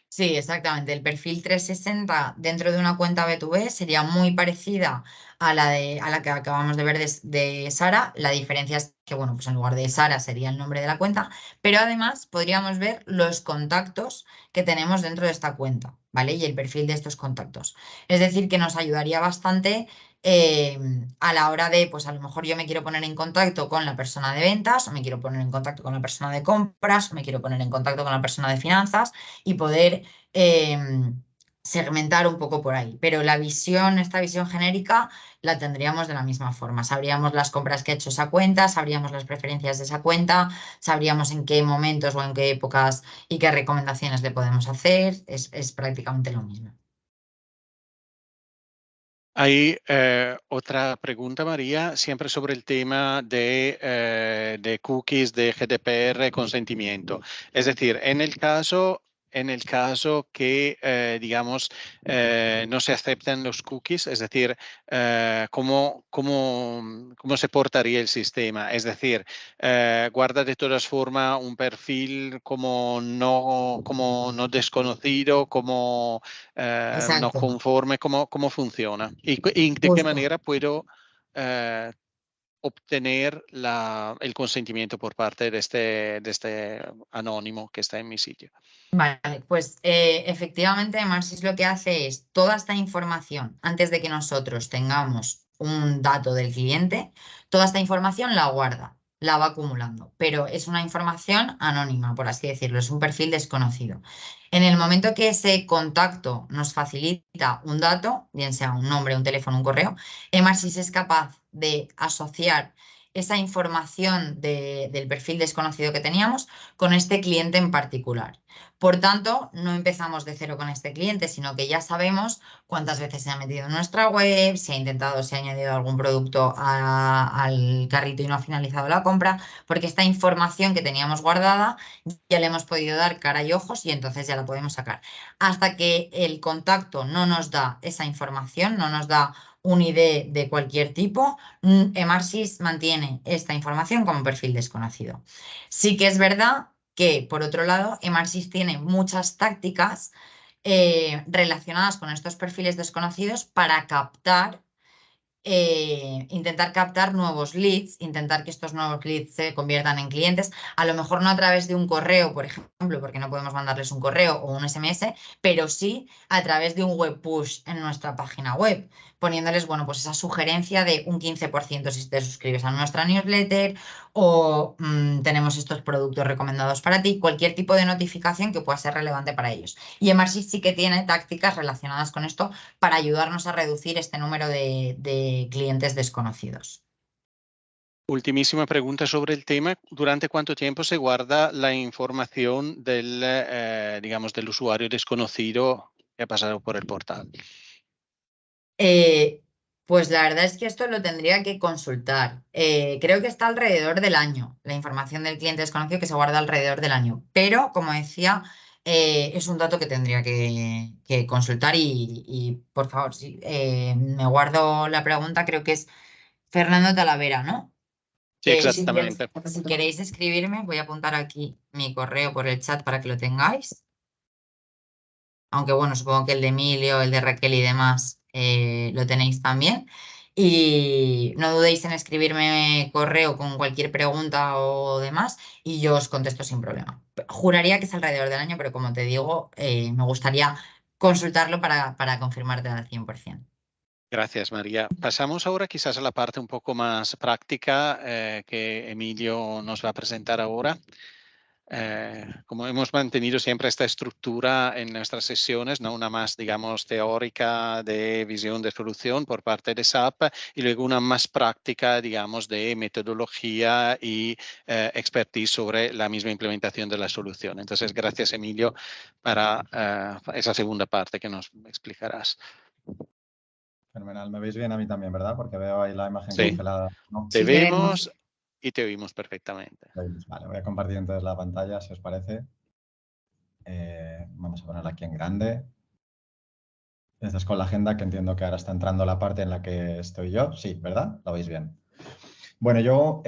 Sí, exactamente. El perfil 360 dentro de una cuenta B2B sería muy parecida a la que acabamos de ver de Sara. La diferencia es que, bueno, pues en lugar de Sara sería el nombre de la cuenta, pero además podríamos ver los contactos que tenemos dentro de esta cuenta, ¿vale? Y el perfil de estos contactos. Es decir, que nos ayudaría bastante a la hora de, pues a lo mejor yo me quiero poner en contacto con la persona de ventas, o me quiero poner en contacto con la persona de compras, o me quiero poner en contacto con la persona de finanzas y poder segmentar un poco por ahí. Pero esta visión genérica la tendríamos de la misma forma. Sabríamos las compras que ha hecho esa cuenta, sabríamos las preferencias de esa cuenta, sabríamos en qué momentos o en qué épocas y qué recomendaciones le podemos hacer. Es prácticamente lo mismo. Hay otra pregunta, María, siempre sobre el tema de cookies, de GDPR, consentimiento. Es decir, en el caso que, digamos, no se aceptan los cookies, es decir, ¿cómo se portaría el sistema? Es decir, guarda de todas formas un perfil como no desconocido, como no Exacto, conforme, ¿cómo funciona? ¿Y de qué justo. manera puedo obtener el consentimiento por parte de este anónimo que está en mi sitio? Vale, pues efectivamente Marsis lo que hace es toda esta información, antes de que nosotros tengamos un dato del cliente, toda esta información la guarda, la va acumulando, pero es una información anónima, por así decirlo, es un perfil desconocido. En el momento que ese contacto nos facilita un dato, bien sea un nombre, un teléfono, un correo, Marsis es capaz de asociar esa información del perfil desconocido que teníamos con este cliente en particular. Por tanto, no empezamos de cero con este cliente, sino que ya sabemos cuántas veces se ha metido en nuestra web, si ha añadido algún producto al carrito y no ha finalizado la compra, porque esta información que teníamos guardada ya le hemos podido dar cara y ojos y entonces ya la podemos sacar. Hasta que el contacto no nos da esa información, no nos da un ID de cualquier tipo, Emarsys mantiene esta información como perfil desconocido. Sí que es verdad que, por otro lado, Emarsys tiene muchas tácticas relacionadas con estos perfiles desconocidos para intentar captar nuevos leads, intentar que estos nuevos leads se conviertan en clientes, a lo mejor no a través de un correo, por ejemplo, porque no podemos mandarles un correo o un SMS, pero sí a través de un web push en nuestra página web, poniéndoles, bueno, pues esa sugerencia de un 15% si te suscribes a nuestra newsletter o tenemos estos productos recomendados para ti, cualquier tipo de notificación que pueda ser relevante para ellos. Y Emarsys sí que tiene tácticas relacionadas con esto para ayudarnos a reducir este número de clientes desconocidos. Ultimísima pregunta sobre el tema. ¿Durante cuánto tiempo se guarda la información digamos, del usuario desconocido que ha pasado por el portal? Pues la verdad es que esto lo tendría que consultar. Creo que está alrededor del año, la información del cliente desconocido que se guarda alrededor del año. Pero, como decía, es un dato que tendría que consultar y, por favor, si me guardo la pregunta, creo que es Fernando Talavera, ¿no? Sí, Si exactamente. queréis escribirme, voy a apuntar aquí mi correo por el chat para que lo tengáis. Aunque bueno, supongo que el de Emilio, el de Raquel y demás lo tenéis también. Y no dudéis en escribirme correo con cualquier pregunta o demás y yo os contesto sin problema. Juraría que es alrededor del año, pero como te digo, me gustaría consultarlo para confirmarte al 100%. Gracias, María. Pasamos ahora quizás a la parte un poco más práctica que Emilio nos va a presentar ahora. Como hemos mantenido siempre esta estructura en nuestras sesiones, ¿no? Una más, digamos, teórica de visión de solución por parte de SAP y luego una más práctica, digamos, de metodología y expertise sobre la misma implementación de la solución. Entonces, gracias, Emilio, para esa segunda parte que nos explicarás. Fenomenal. Me veis bien a mí también, ¿verdad? Porque veo ahí la imagen Sí. congelada, ¿no? Te Sí, te vemos. vemos y te oímos perfectamente. Vale, voy a compartir entonces la pantalla, si os parece. Vamos a ponerla aquí en grande. Esta es con la agenda, que entiendo que ahora está entrando la parte en la que estoy yo. Sí, ¿verdad? ¿Lo veis bien? Bueno, yo,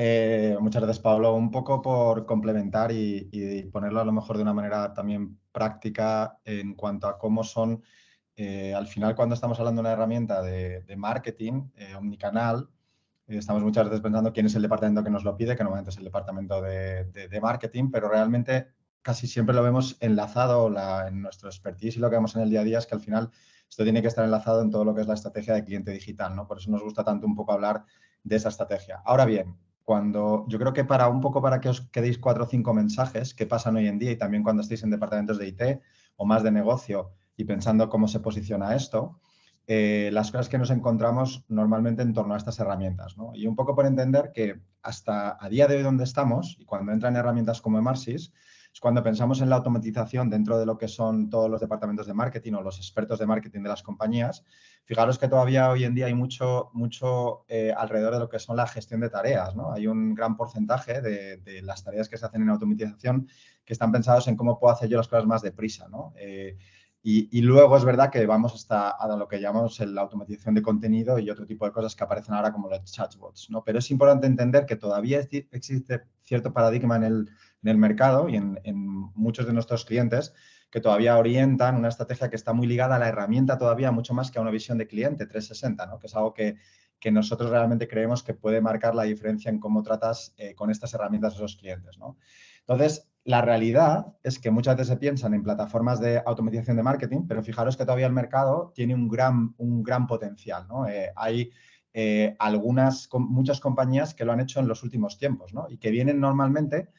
muchas gracias, Pablo, un poco por complementar y ponerlo a lo mejor de una manera también práctica en cuanto a cómo son, al final, cuando estamos hablando de una herramienta de marketing omnicanal, estamos muchas veces pensando quién es el departamento que nos lo pide, que normalmente es el departamento de marketing, pero realmente casi siempre lo vemos enlazado en nuestro expertise y lo que vemos en el día a día es que al final esto tiene que estar enlazado en todo lo que es la estrategia de cliente digital, ¿no? Por eso nos gusta tanto un poco hablar de esa estrategia. Ahora bien, yo creo que un poco para que os quedéis 4 o 5 mensajes que pasan hoy en día y también cuando estéis en departamentos de IT o más de negocio y pensando cómo se posiciona esto, las cosas que nos encontramos normalmente en torno a estas herramientas, ¿no? Y un poco por entender que hasta a día de hoy donde estamos y cuando entran herramientas como Emarsys, es cuando pensamos en la automatización dentro de lo que son todos los departamentos de marketing o los expertos de marketing de las compañías. Fijaros que todavía hoy en día hay mucho alrededor de lo que son la gestión de tareas, ¿no? Hay un gran porcentaje de las tareas que se hacen en automatización que están pensados en cómo puedo hacer yo las cosas más deprisa, ¿no? Y luego es verdad que vamos hasta a lo que llamamos la automatización de contenido y otro tipo de cosas que aparecen ahora como los chatbots, ¿no? Pero es importante entender que todavía existe cierto paradigma en el mercado y en muchos de nuestros clientes que todavía orientan una estrategia que está muy ligada a la herramienta todavía mucho más que a una visión de cliente 360, ¿no? Que es algo que nosotros realmente creemos que puede marcar la diferencia en cómo tratas con estas herramientas a esos clientes, ¿no? Entonces, la realidad es que muchas veces se piensan en plataformas de automatización de marketing, pero fijaros que todavía el mercado tiene un gran potencial, ¿no? Hay muchas compañías que lo han hecho en los últimos tiempos, ¿no? Y que vienen normalmente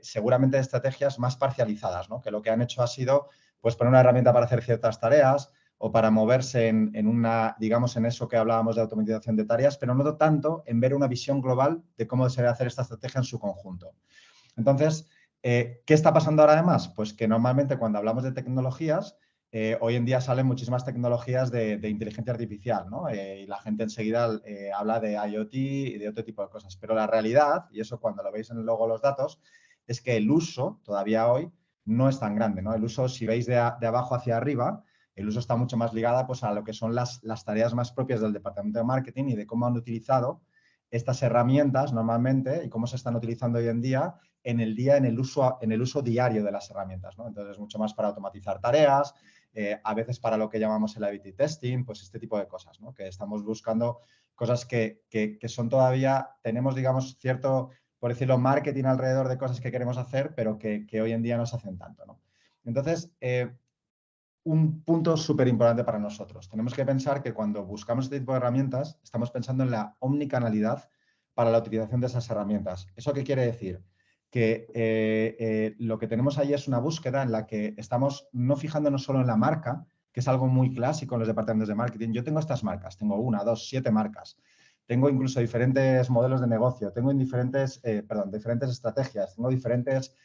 seguramente de estrategias más parcializadas, ¿no? Que lo que han hecho ha sido pues poner una herramienta para hacer ciertas tareas o para moverse en eso que hablábamos de automatización de tareas, pero no tanto en ver una visión global de cómo se debe hacer esta estrategia en su conjunto. Entonces, ¿qué está pasando ahora además? Pues que normalmente cuando hablamos de tecnologías, hoy en día salen muchísimas tecnologías de inteligencia artificial, ¿no? Y la gente enseguida habla de IoT y de otro tipo de cosas. Pero la realidad, y eso cuando lo veis en luego los datos, es que el uso todavía hoy no es tan grande, ¿no? El uso, si veis de abajo hacia arriba, el uso está mucho más ligado pues, a lo que son las tareas más propias del departamento de marketing y de cómo han utilizado estas herramientas normalmente y cómo se están utilizando hoy en día en el uso diario de las herramientas, ¿no? Entonces, mucho más para automatizar tareas, a veces para lo que llamamos el A/B testing, pues este tipo de cosas, ¿no? Que estamos buscando cosas que son todavía, tenemos, digamos, cierto, por decirlo, marketing alrededor de cosas que queremos hacer, pero que hoy en día no se hacen tanto, ¿no? Entonces, un punto súper importante para nosotros. Tenemos que pensar que cuando buscamos este tipo de herramientas, estamos pensando en la omnicanalidad para la utilización de esas herramientas. ¿Eso qué quiere decir? Que lo que tenemos ahí es una búsqueda en la que estamos no fijándonos solo en la marca, que es algo muy clásico en los departamentos de marketing. Yo tengo estas marcas, tengo 1, 2, 7 marcas. Tengo incluso diferentes modelos de negocio, tengo diferentes estrategias, tengo diferentes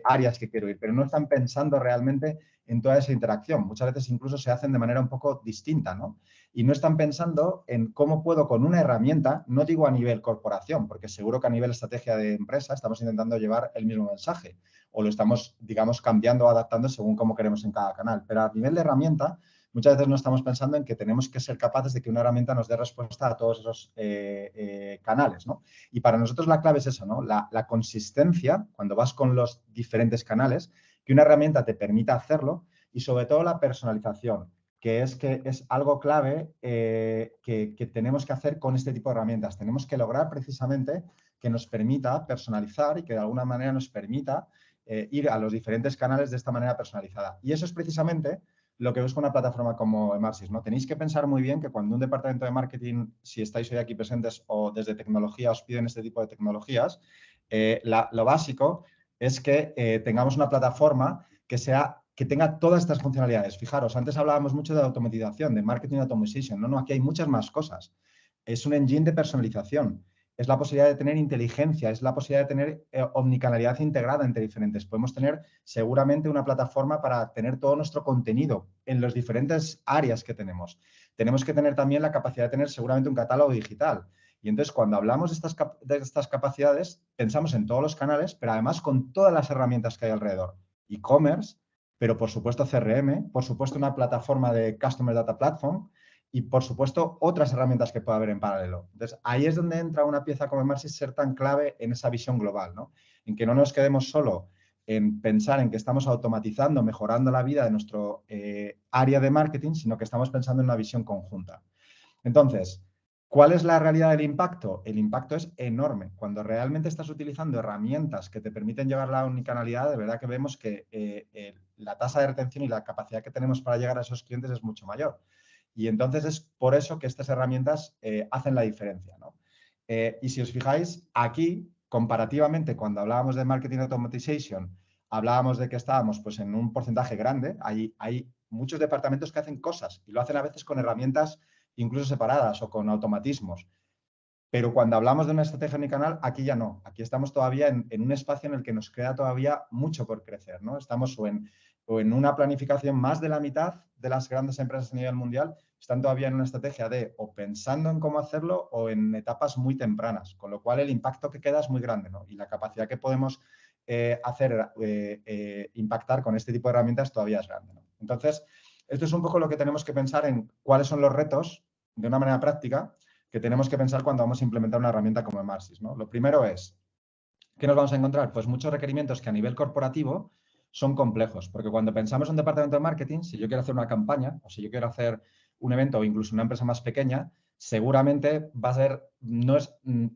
áreas que quiero ir, pero no están pensando realmente en toda esa interacción. Muchas veces incluso se hacen de manera un poco distinta, ¿no? Y no están pensando en cómo puedo con una herramienta, no digo a nivel corporación, porque seguro que a nivel estrategia de empresa estamos intentando llevar el mismo mensaje o lo estamos, digamos, cambiando o adaptando según cómo queremos en cada canal. Pero a nivel de herramienta, muchas veces no estamos pensando en que tenemos que ser capaces de que una herramienta nos dé respuesta a todos esos canales, ¿no? Y para nosotros la clave es eso, ¿no? La consistencia, cuando vas con los diferentes canales, que una herramienta te permita hacerlo y sobre todo la personalización, que es algo clave que tenemos que hacer con este tipo de herramientas. Tenemos que lograr precisamente que nos permita personalizar y que de alguna manera nos permita ir a los diferentes canales de esta manera personalizada. Y eso es precisamente lo que busca una plataforma como Emarsys, ¿no? Tenéis que pensar muy bien que cuando un departamento de marketing, si estáis hoy aquí presentes o desde tecnología os piden este tipo de tecnologías, lo básico es que tengamos una plataforma que tenga todas estas funcionalidades. Fijaros, antes hablábamos mucho de automatización, de marketing automation. No, aquí hay muchas más cosas. Es un engine de personalización. Es la posibilidad de tener inteligencia, es la posibilidad de tener omnicanalidad integrada entre diferentes. Podemos tener seguramente una plataforma para tener todo nuestro contenido en las diferentes áreas que tenemos. Tenemos que tener también la capacidad de tener seguramente un catálogo digital. Y entonces, cuando hablamos de estas capacidades, pensamos en todos los canales, pero además con todas las herramientas que hay alrededor. E-commerce, pero por supuesto CRM, por supuesto una plataforma de Customer Data Platform y por supuesto otras herramientas que pueda haber en paralelo. Entonces, ahí es donde entra una pieza como Emarsys ser tan clave en esa visión global, ¿no? En que no nos quedemos solo en pensar en que estamos automatizando, mejorando la vida de nuestro área de marketing, sino que estamos pensando en una visión conjunta. Entonces, ¿cuál es la realidad del impacto? El impacto es enorme. Cuando realmente estás utilizando herramientas que te permiten llevar la omnicanalidad, de verdad que vemos que la tasa de retención y la capacidad que tenemos para llegar a esos clientes es mucho mayor. Y entonces es por eso que estas herramientas hacen la diferencia, ¿no? Y si os fijáis, aquí, comparativamente, cuando hablábamos de marketing automation, hablábamos de que estábamos pues, en un porcentaje grande. Hay muchos departamentos que hacen cosas y lo hacen a veces con herramientas incluso separadas o con automatismos. Pero cuando hablamos de una estrategia omnicanal, aquí ya no. Aquí estamos todavía en un espacio en el que nos queda todavía mucho por crecer, ¿no? Estamos o en una planificación, más de la mitad de las grandes empresas a nivel mundial están todavía en una estrategia de o pensando en cómo hacerlo o en etapas muy tempranas, con lo cual el impacto que queda es muy grande, ¿no? Y la capacidad que podemos impactar con este tipo de herramientas todavía es grande, ¿no? Entonces, esto es un poco lo que tenemos que pensar en cuáles son los retos de una manera práctica que tenemos que pensar cuando vamos a implementar una herramienta como Emarsys, ¿no? Lo primero es, ¿qué nos vamos a encontrar? Pues muchos requerimientos que a nivel corporativo son complejos, porque cuando pensamos en un departamento de marketing, si yo quiero hacer una campaña o si yo quiero hacer un evento o incluso una empresa más pequeña, seguramente va a ser,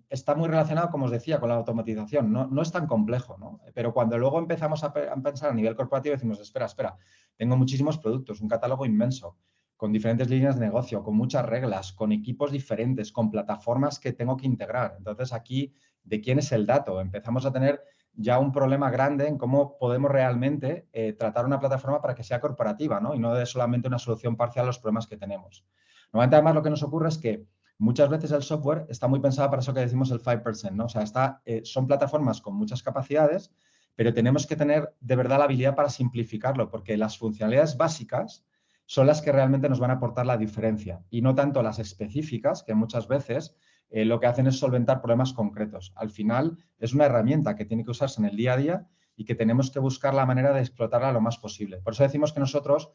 está muy relacionado, como os decía, con la automatización, no es tan complejo, ¿no? Pero cuando luego empezamos a pensar a nivel corporativo decimos, espera, tengo muchísimos productos, un catálogo inmenso, con diferentes líneas de negocio, con muchas reglas, con equipos diferentes, con plataformas que tengo que integrar. Entonces, aquí, ¿de quién es el dato? Empezamos a tener ya un problema grande en cómo podemos realmente tratar una plataforma para que sea corporativa, ¿no? Y no de solamente una solución parcial a los problemas que tenemos. Normalmente, además, lo que nos ocurre es que muchas veces el software está muy pensado para eso que decimos el 5%, ¿no? O sea, son plataformas con muchas capacidades, pero tenemos que tener de verdad la habilidad para simplificarlo, porque las funcionalidades básicas son las que realmente nos van a aportar la diferencia y no tanto las específicas, que muchas veces lo que hacen es solventar problemas concretos. Al final, es una herramienta que tiene que usarse en el día a día y que tenemos que buscar la manera de explotarla lo más posible. Por eso decimos que nosotros,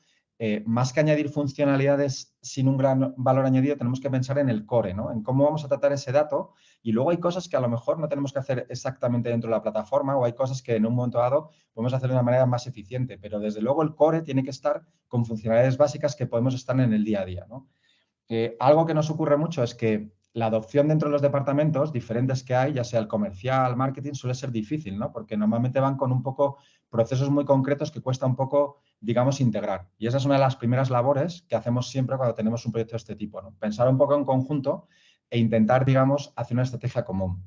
más que añadir funcionalidades sin un gran valor añadido, tenemos que pensar en el core, ¿no? En cómo vamos a tratar ese dato. Y luego hay cosas que a lo mejor no tenemos que hacer exactamente dentro de la plataforma o hay cosas que en un momento dado podemos hacer de una manera más eficiente. Pero desde luego el core tiene que estar con funcionalidades básicas que podemos estar en el día a día, ¿no? Algo que nos ocurre mucho es que la adopción dentro de los departamentos diferentes que hay, ya sea el comercial, marketing, suele ser difícil, ¿no? Porque normalmente van con un poco procesos muy concretos que cuesta un poco, digamos, integrar. Y esa es una de las primeras labores que hacemos siempre cuando tenemos un proyecto de este tipo, ¿no? Pensar un poco en conjunto e intentar, digamos, hacer una estrategia común.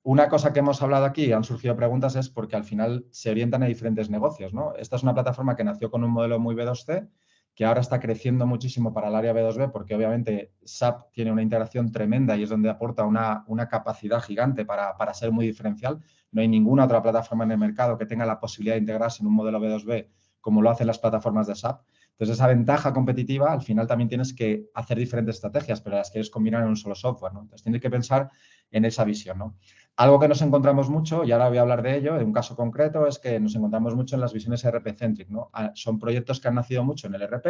Una cosa que hemos hablado aquí, han surgido preguntas, es porque al final se orientan a diferentes negocios, ¿no? Esta es una plataforma que nació con un modelo muy B2C, que ahora está creciendo muchísimo para el área B2B, porque obviamente SAP tiene una integración tremenda y es donde aporta una capacidad gigante para ser muy diferencial. No hay ninguna otra plataforma en el mercado que tenga la posibilidad de integrarse en un modelo B2B como lo hacen las plataformas de SAP. Entonces, esa ventaja competitiva, al final también tienes que hacer diferentes estrategias, pero las quieres combinar en un solo software, ¿no? Entonces, tienes que pensar en esa visión, ¿no? Algo que nos encontramos mucho, y ahora voy a hablar de ello, de un caso concreto, es que nos encontramos mucho en las visiones RP-centric, ¿no? Son proyectos que han nacido mucho en el RP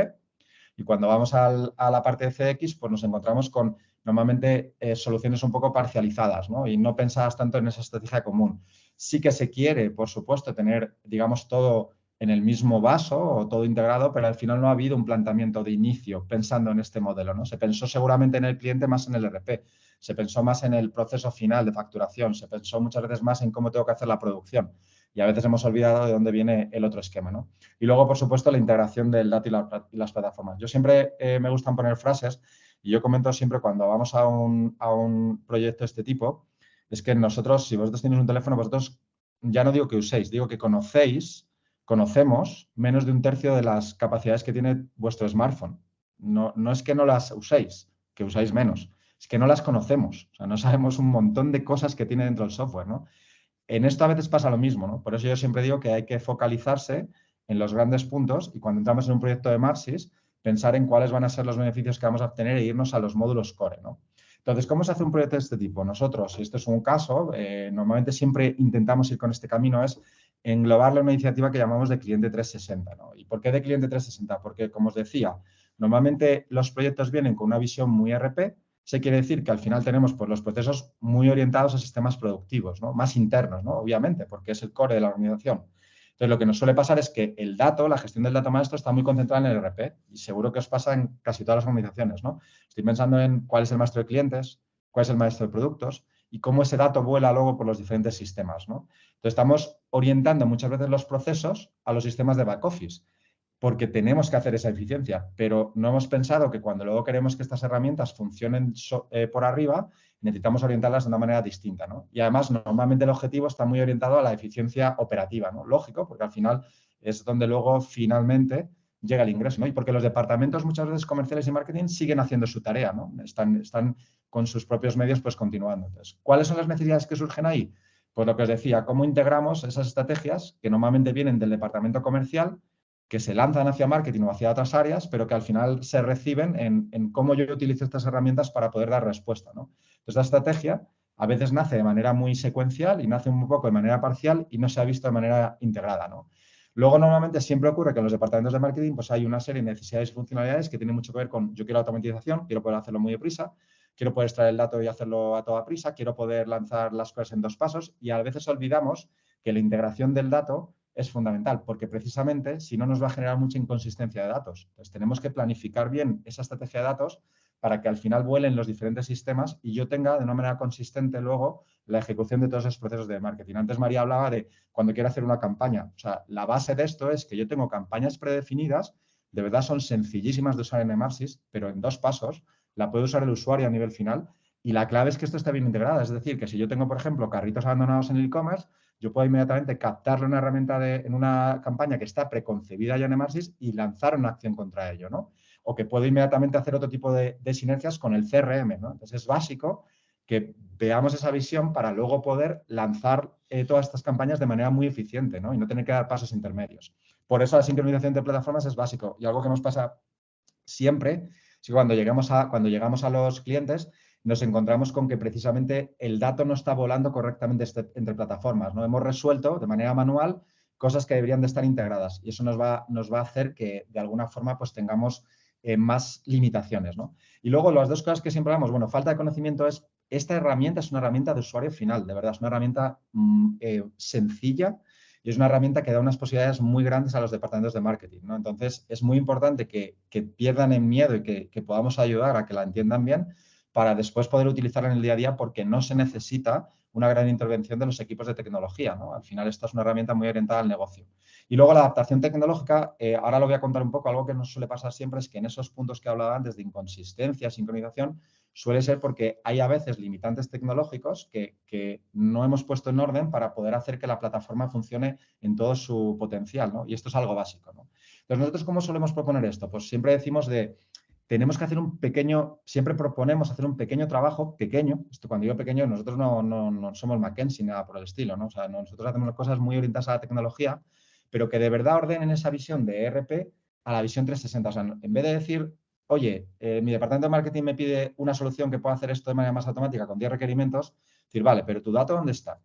y cuando vamos a la parte de CX, pues nos encontramos con normalmente soluciones un poco parcializadas, ¿no? Y no pensadas tanto en esa estrategia común. Sí que se quiere, por supuesto, tener, digamos, todo en el mismo vaso o todo integrado, pero al final no ha habido un planteamiento de inicio pensando en este modelo, ¿no? Se pensó seguramente en el cliente más en el RP, se pensó más en el proceso final de facturación, se pensó muchas veces más en cómo tengo que hacer la producción y a veces hemos olvidado de dónde viene el otro esquema, ¿no? Y luego, por supuesto, la integración del dato y las plataformas. Yo siempre me gustan poner frases y yo comento siempre cuando vamos a un proyecto de este tipo, es que nosotros, si vosotros tenéis un teléfono, vosotros ya no digo que uséis, digo que conocemos menos de un tercio de las capacidades que tiene vuestro smartphone. No es que no las uséis, que usáis menos, es que no las conocemos. O sea, no sabemos un montón de cosas que tiene dentro del software, ¿no? En esto a veces pasa lo mismo, ¿no? Por eso yo siempre digo que hay que focalizarse en los grandes puntos y cuando entramos en un proyecto de Emarsys, pensar en cuáles van a ser los beneficios que vamos a obtener e irnos a los módulos core, ¿no? Entonces, ¿cómo se hace un proyecto de este tipo? Nosotros, y esto es un caso, normalmente siempre intentamos ir con este camino, es englobarle una iniciativa que llamamos de cliente 360, ¿no? ¿Y por qué de cliente 360? Porque, como os decía, normalmente los proyectos vienen con una visión muy RP. Se quiere decir que al final tenemos pues, los procesos muy orientados a sistemas productivos, ¿no? Más internos, ¿no? Obviamente, porque es el core de la organización. Entonces, lo que nos suele pasar es que el dato, la gestión del dato maestro está muy concentrada en el RP y seguro que os pasa en casi todas las organizaciones, ¿no? Estoy pensando en cuál es el maestro de clientes, cuál es el maestro de productos y cómo ese dato vuela luego por los diferentes sistemas, ¿no? Entonces, estamos orientando muchas veces los procesos a los sistemas de back office, porque tenemos que hacer esa eficiencia, pero no hemos pensado que cuando luego queremos que estas herramientas funcionen por arriba, necesitamos orientarlas de una manera distinta, ¿no? Y además, normalmente el objetivo está muy orientado a la eficiencia operativa, ¿no? Lógico, porque al final es donde luego finalmente llega el ingreso, ¿no? Y porque los departamentos muchas veces comerciales y marketing siguen haciendo su tarea, ¿no? Están con sus propios medios pues continuando. Entonces, ¿cuáles son las necesidades que surgen ahí? Pues lo que os decía, cómo integramos esas estrategias que normalmente vienen del departamento comercial, que se lanzan hacia marketing o hacia otras áreas, pero que al final se reciben en cómo yo utilizo estas herramientas para poder dar respuesta, ¿no? Entonces, la estrategia a veces nace de manera muy secuencial y nace un poco de manera parcial y no se ha visto de manera integrada, ¿no? Luego, normalmente siempre ocurre que en los departamentos de marketing pues hay una serie de necesidades y funcionalidades que tienen mucho que ver con yo quiero automatización, quiero poder hacerlo muy deprisa, quiero poder extraer el dato y hacerlo a toda prisa, quiero poder lanzar las cosas en 2 pasos y a veces olvidamos que la integración del dato es fundamental porque precisamente si no nos va a generar mucha inconsistencia de datos. Entonces tenemos que planificar bien esa estrategia de datos para que al final vuelen los diferentes sistemas y yo tenga de una manera consistente luego la ejecución de todos esos procesos de marketing. Antes María hablaba de cuando quiero hacer una campaña. O sea, la base de esto es que yo tengo campañas predefinidas, de verdad son sencillísimas de usar en Emarsys, pero en 2 pasos la puede usar el usuario a nivel final y la clave es que esto esté bien integrado. Es decir, que si yo tengo, por ejemplo, carritos abandonados en el e-commerce, yo puedo inmediatamente captarle una herramienta en una campaña que está preconcebida ya en Emarsys y lanzar una acción contra ello, ¿no? O que puedo inmediatamente hacer otro tipo de sinergias con el CRM, ¿no? Entonces, es básico que veamos esa visión para luego poder lanzar todas estas campañas de manera muy eficiente, ¿no? Y no tener que dar pasos intermedios. Por eso la sincronización de plataformas es básico. Y algo que nos pasa siempre es que cuando llegamos a los clientes nos encontramos con que precisamente el dato no está volando correctamente entre plataformas, ¿no? Hemos resuelto de manera manual cosas que deberían de estar integradas y eso nos va a hacer que de alguna forma pues tengamos más limitaciones, ¿no? Y luego las 2 cosas que siempre hablamos, bueno, falta de conocimiento es, esta herramienta es una herramienta de usuario final, de verdad, es una herramienta sencilla y es una herramienta que da unas posibilidades muy grandes a los departamentos de marketing, ¿no? Entonces, es muy importante que pierdan el miedo y que podamos ayudar a que la entiendan bien para después poder utilizarla en el día a día porque no se necesita una gran intervención de los equipos de tecnología, ¿no? Al final, esta es una herramienta muy orientada al negocio. Y luego la adaptación tecnológica, ahora lo voy a contar un poco, algo que nos suele pasar siempre es que en esos puntos que hablaba antes de inconsistencia, sincronización, suele ser porque hay a veces limitantes tecnológicos que no hemos puesto en orden para poder hacer que la plataforma funcione en todo su potencial, ¿no? Y esto es algo básico, ¿no? Entonces, ¿nosotros cómo solemos proponer esto? Pues siempre decimos tenemos que hacer siempre proponemos hacer un pequeño trabajo, pequeño, esto cuando digo pequeño, nosotros no somos McKinsey ni nada por el estilo, ¿no? O sea, nosotros hacemos cosas muy orientadas a la tecnología, pero que de verdad ordenen esa visión de ERP a la visión 360. O sea, en vez de decir, oye, mi departamento de marketing me pide una solución que pueda hacer esto de manera más automática con 10 requerimientos, decir, vale, pero tu dato, ¿dónde está?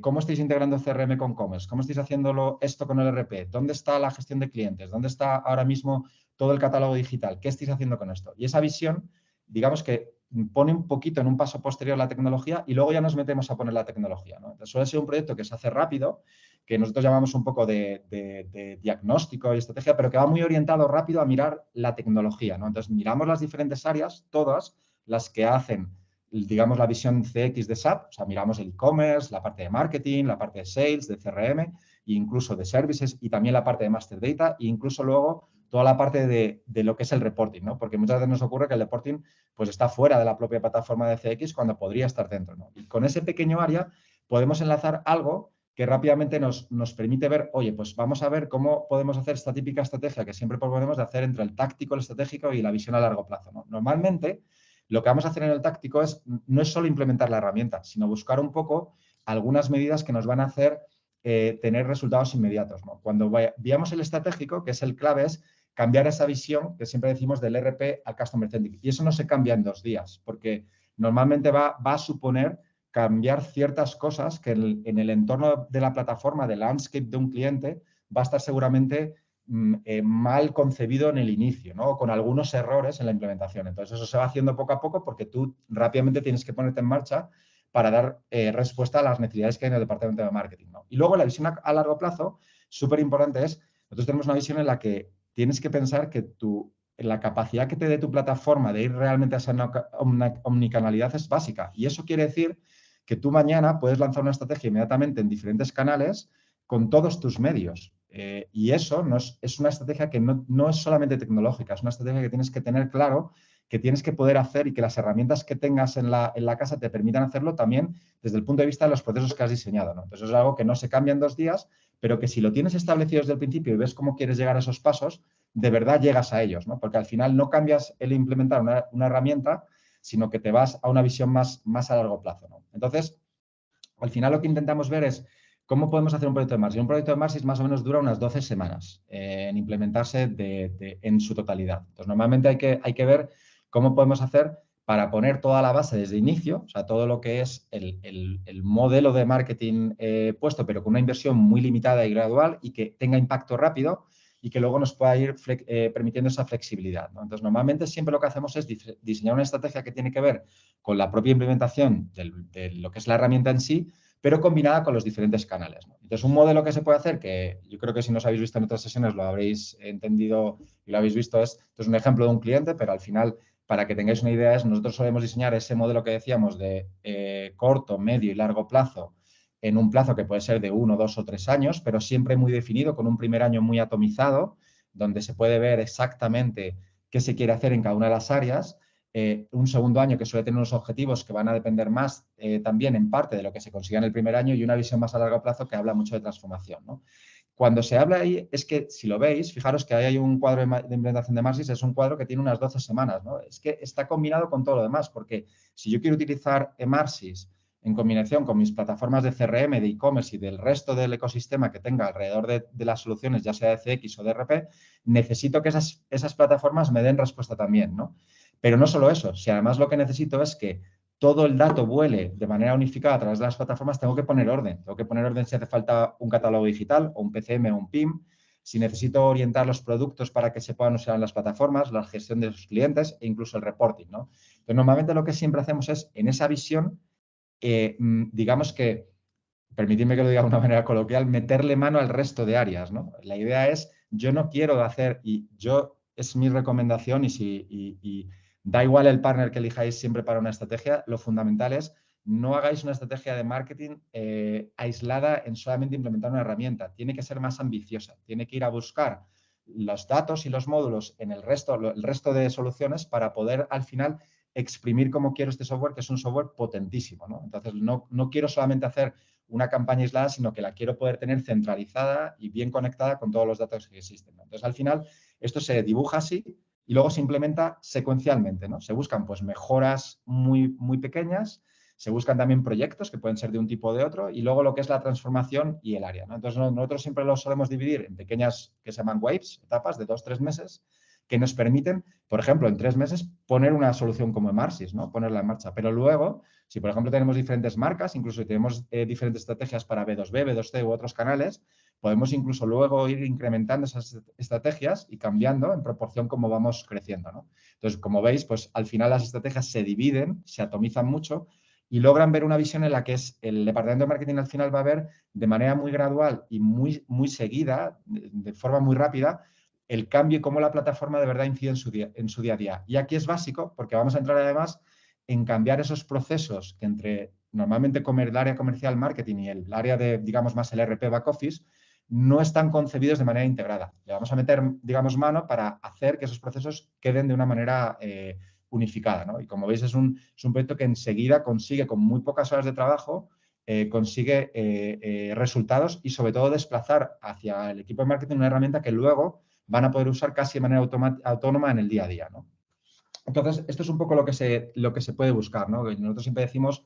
¿Cómo estáis integrando CRM con Commerce? ¿Cómo estáis haciéndolo esto con el ERP? ¿Dónde está la gestión de clientes? ¿Dónde está ahora mismo todo el catálogo digital? ¿Qué estáis haciendo con esto? Y esa visión, digamos que pone un poquito en un paso posterior la tecnología y luego ya nos metemos a poner la tecnología, ¿no? Entonces, suele ser un proyecto que se hace rápido, que nosotros llamamos un poco de diagnóstico y estrategia, pero que va muy orientado rápido a mirar la tecnología, ¿no? Entonces, miramos las diferentes áreas, todas las que hacen, digamos, la visión CX de SAP, o sea, miramos el e-commerce, la parte de marketing, la parte de sales, de CRM, e incluso de services y también la parte de master data e incluso luego toda la parte de lo que es el reporting, ¿no? Porque muchas veces nos ocurre que el reporting pues está fuera de la propia plataforma de CX cuando podría estar dentro, ¿no? Y con ese pequeño área podemos enlazar algo que rápidamente nos permite ver, oye, pues vamos a ver cómo podemos hacer esta típica estrategia que siempre proponemos de hacer entre el táctico, el estratégico y la visión a largo plazo, ¿no? Normalmente, lo que vamos a hacer en el táctico no es solo implementar la herramienta, sino buscar un poco algunas medidas que nos van a hacer tener resultados inmediatos, ¿no? Cuando veamos el estratégico, que es el clave, es cambiar esa visión que siempre decimos del ERP al Customer Centric. Y eso no se cambia en 2 días, porque normalmente va a suponer cambiar ciertas cosas que en el entorno de la plataforma, del landscape de un cliente, va a estar seguramente mal concebido en el inicio, ¿no? O con algunos errores en la implementación. Entonces, eso se va haciendo poco a poco porque tú rápidamente tienes que ponerte en marcha para dar respuesta a las necesidades que hay en el departamento de marketing, ¿no? Y luego la visión a largo plazo, súper importante es, nosotros tenemos una visión en la que tienes que pensar que tu la capacidad que te dé tu plataforma de ir realmente a esa omnicanalidad es básica. Y eso quiere decir que tú mañana puedes lanzar una estrategia inmediatamente en diferentes canales con todos tus medios. Y eso es una estrategia que no es solamente tecnológica, es una estrategia que tienes que tener claro, que tienes que poder hacer y que las herramientas que tengas en la casa te permitan hacerlo también desde el punto de vista de los procesos que has diseñado, ¿no? Entonces, es algo que no se cambia en 2 días, pero que si lo tienes establecido desde el principio y ves cómo quieres llegar a esos pasos, de verdad llegas a ellos, ¿no? Porque al final no cambias el implementar una herramienta, sino que te vas a una visión más a largo plazo, ¿no? Entonces, al final lo que intentamos ver es cómo podemos hacer un proyecto de Marsis. Un proyecto de Marsis más o menos dura unas 12 semanas en implementarse en su totalidad. Entonces, normalmente hay que ver cómo podemos hacer para poner toda la base desde inicio, o sea, todo lo que es el modelo de marketing puesto, pero con una inversión muy limitada y gradual y que tenga impacto rápido y que luego nos pueda ir permitiendo esa flexibilidad, ¿no? Entonces, normalmente siempre lo que hacemos es diseñar una estrategia que tiene que ver con la propia implementación de lo que es la herramienta en sí, pero combinada con los diferentes canales, ¿no? Entonces, un modelo que se puede hacer, que yo creo que si nos habéis visto en otras sesiones lo habréis entendido y lo habéis visto, es un ejemplo de un cliente, pero al final, para que tengáis una idea, nosotros solemos diseñar ese modelo que decíamos de corto, medio y largo plazo en un plazo que puede ser de 1, 2 o 3 años, pero siempre muy definido, con un primer año muy atomizado, donde se puede ver exactamente qué se quiere hacer en cada una de las áreas. Un segundo año que suele tener unos objetivos que van a depender más también en parte de lo que se consiga en el primer año y una visión más a largo plazo que habla mucho de transformación, ¿no? Cuando se habla ahí, es que si lo veis, fijaros que ahí hay un cuadro de implementación de Marsis, es un cuadro que tiene unas 12 semanas, ¿no? Es que está combinado con todo lo demás, porque si yo quiero utilizar Marsis en combinación con mis plataformas de CRM, de e-commerce y del resto del ecosistema que tenga alrededor de las soluciones, ya sea de CX o de RP, necesito que esas plataformas me den respuesta también, ¿no? Pero no solo eso, si además lo que necesito es que todo el dato vuele de manera unificada a través de las plataformas, tengo que poner orden. Tengo que poner orden si hace falta un catálogo digital o un PCM o un PIM, si necesito orientar los productos para que se puedan usar en las plataformas, la gestión de sus clientes e incluso el reporting, ¿no? Entonces, normalmente lo que siempre hacemos es, en esa visión, digamos que, permitidme que lo diga de una manera coloquial, meterle mano al resto de áreas, ¿no? La idea es, yo no quiero hacer, es mi recomendación y da igual el partner que elijáis siempre para una estrategia, lo fundamental es no hagáis una estrategia de marketing aislada en solamente implementar una herramienta. Tiene que ser más ambiciosa, tiene que ir a buscar los datos y los módulos en el resto de soluciones para poder al final exprimir como quiero este software, que es un software potentísimo, ¿no? Entonces, no quiero solamente hacer una campaña aislada, sino que la quiero poder tener centralizada y bien conectada con todos los datos que existen, ¿no? Entonces, al final, esto se dibuja así y luego se implementa secuencialmente, ¿no? Se buscan pues mejoras muy, muy pequeñas, se buscan también proyectos que pueden ser de un tipo o de otro y luego lo que es la transformación y el área, ¿no? Entonces, nosotros siempre lo solemos dividir en pequeñas que se llaman waves, etapas de 2 o 3 meses, que nos permiten, por ejemplo, en 3 meses poner una solución como Marsis, ¿no? Ponerla en marcha. Pero luego, si por ejemplo tenemos diferentes marcas, incluso si tenemos diferentes estrategias para B2B, B2C u otros canales, podemos incluso luego ir incrementando esas estrategias y cambiando en proporción como vamos creciendo, ¿no? Entonces, como veis, pues al final las estrategias se dividen, se atomizan mucho y logran ver una visión en la que el departamento de marketing al final va a ver de manera muy gradual y muy, muy seguida, de forma muy rápida, el cambio y cómo la plataforma de verdad incide en su día a día. Y aquí es básico porque vamos a entrar además en cambiar esos procesos que entre normalmente el área comercial, marketing y el área de, digamos, más el RP back office, no están concebidos de manera integrada. Le vamos a meter, digamos, mano para hacer que esos procesos queden de una manera unificada, ¿no? Y como veis, es un proyecto que enseguida consigue, con muy pocas horas de trabajo, consigue resultados y sobre todo desplazar hacia el equipo de marketing una herramienta que luego van a poder usar casi de manera autónoma en el día a día, ¿no? Entonces, esto es un poco lo que se puede buscar, ¿no? Nosotros siempre decimos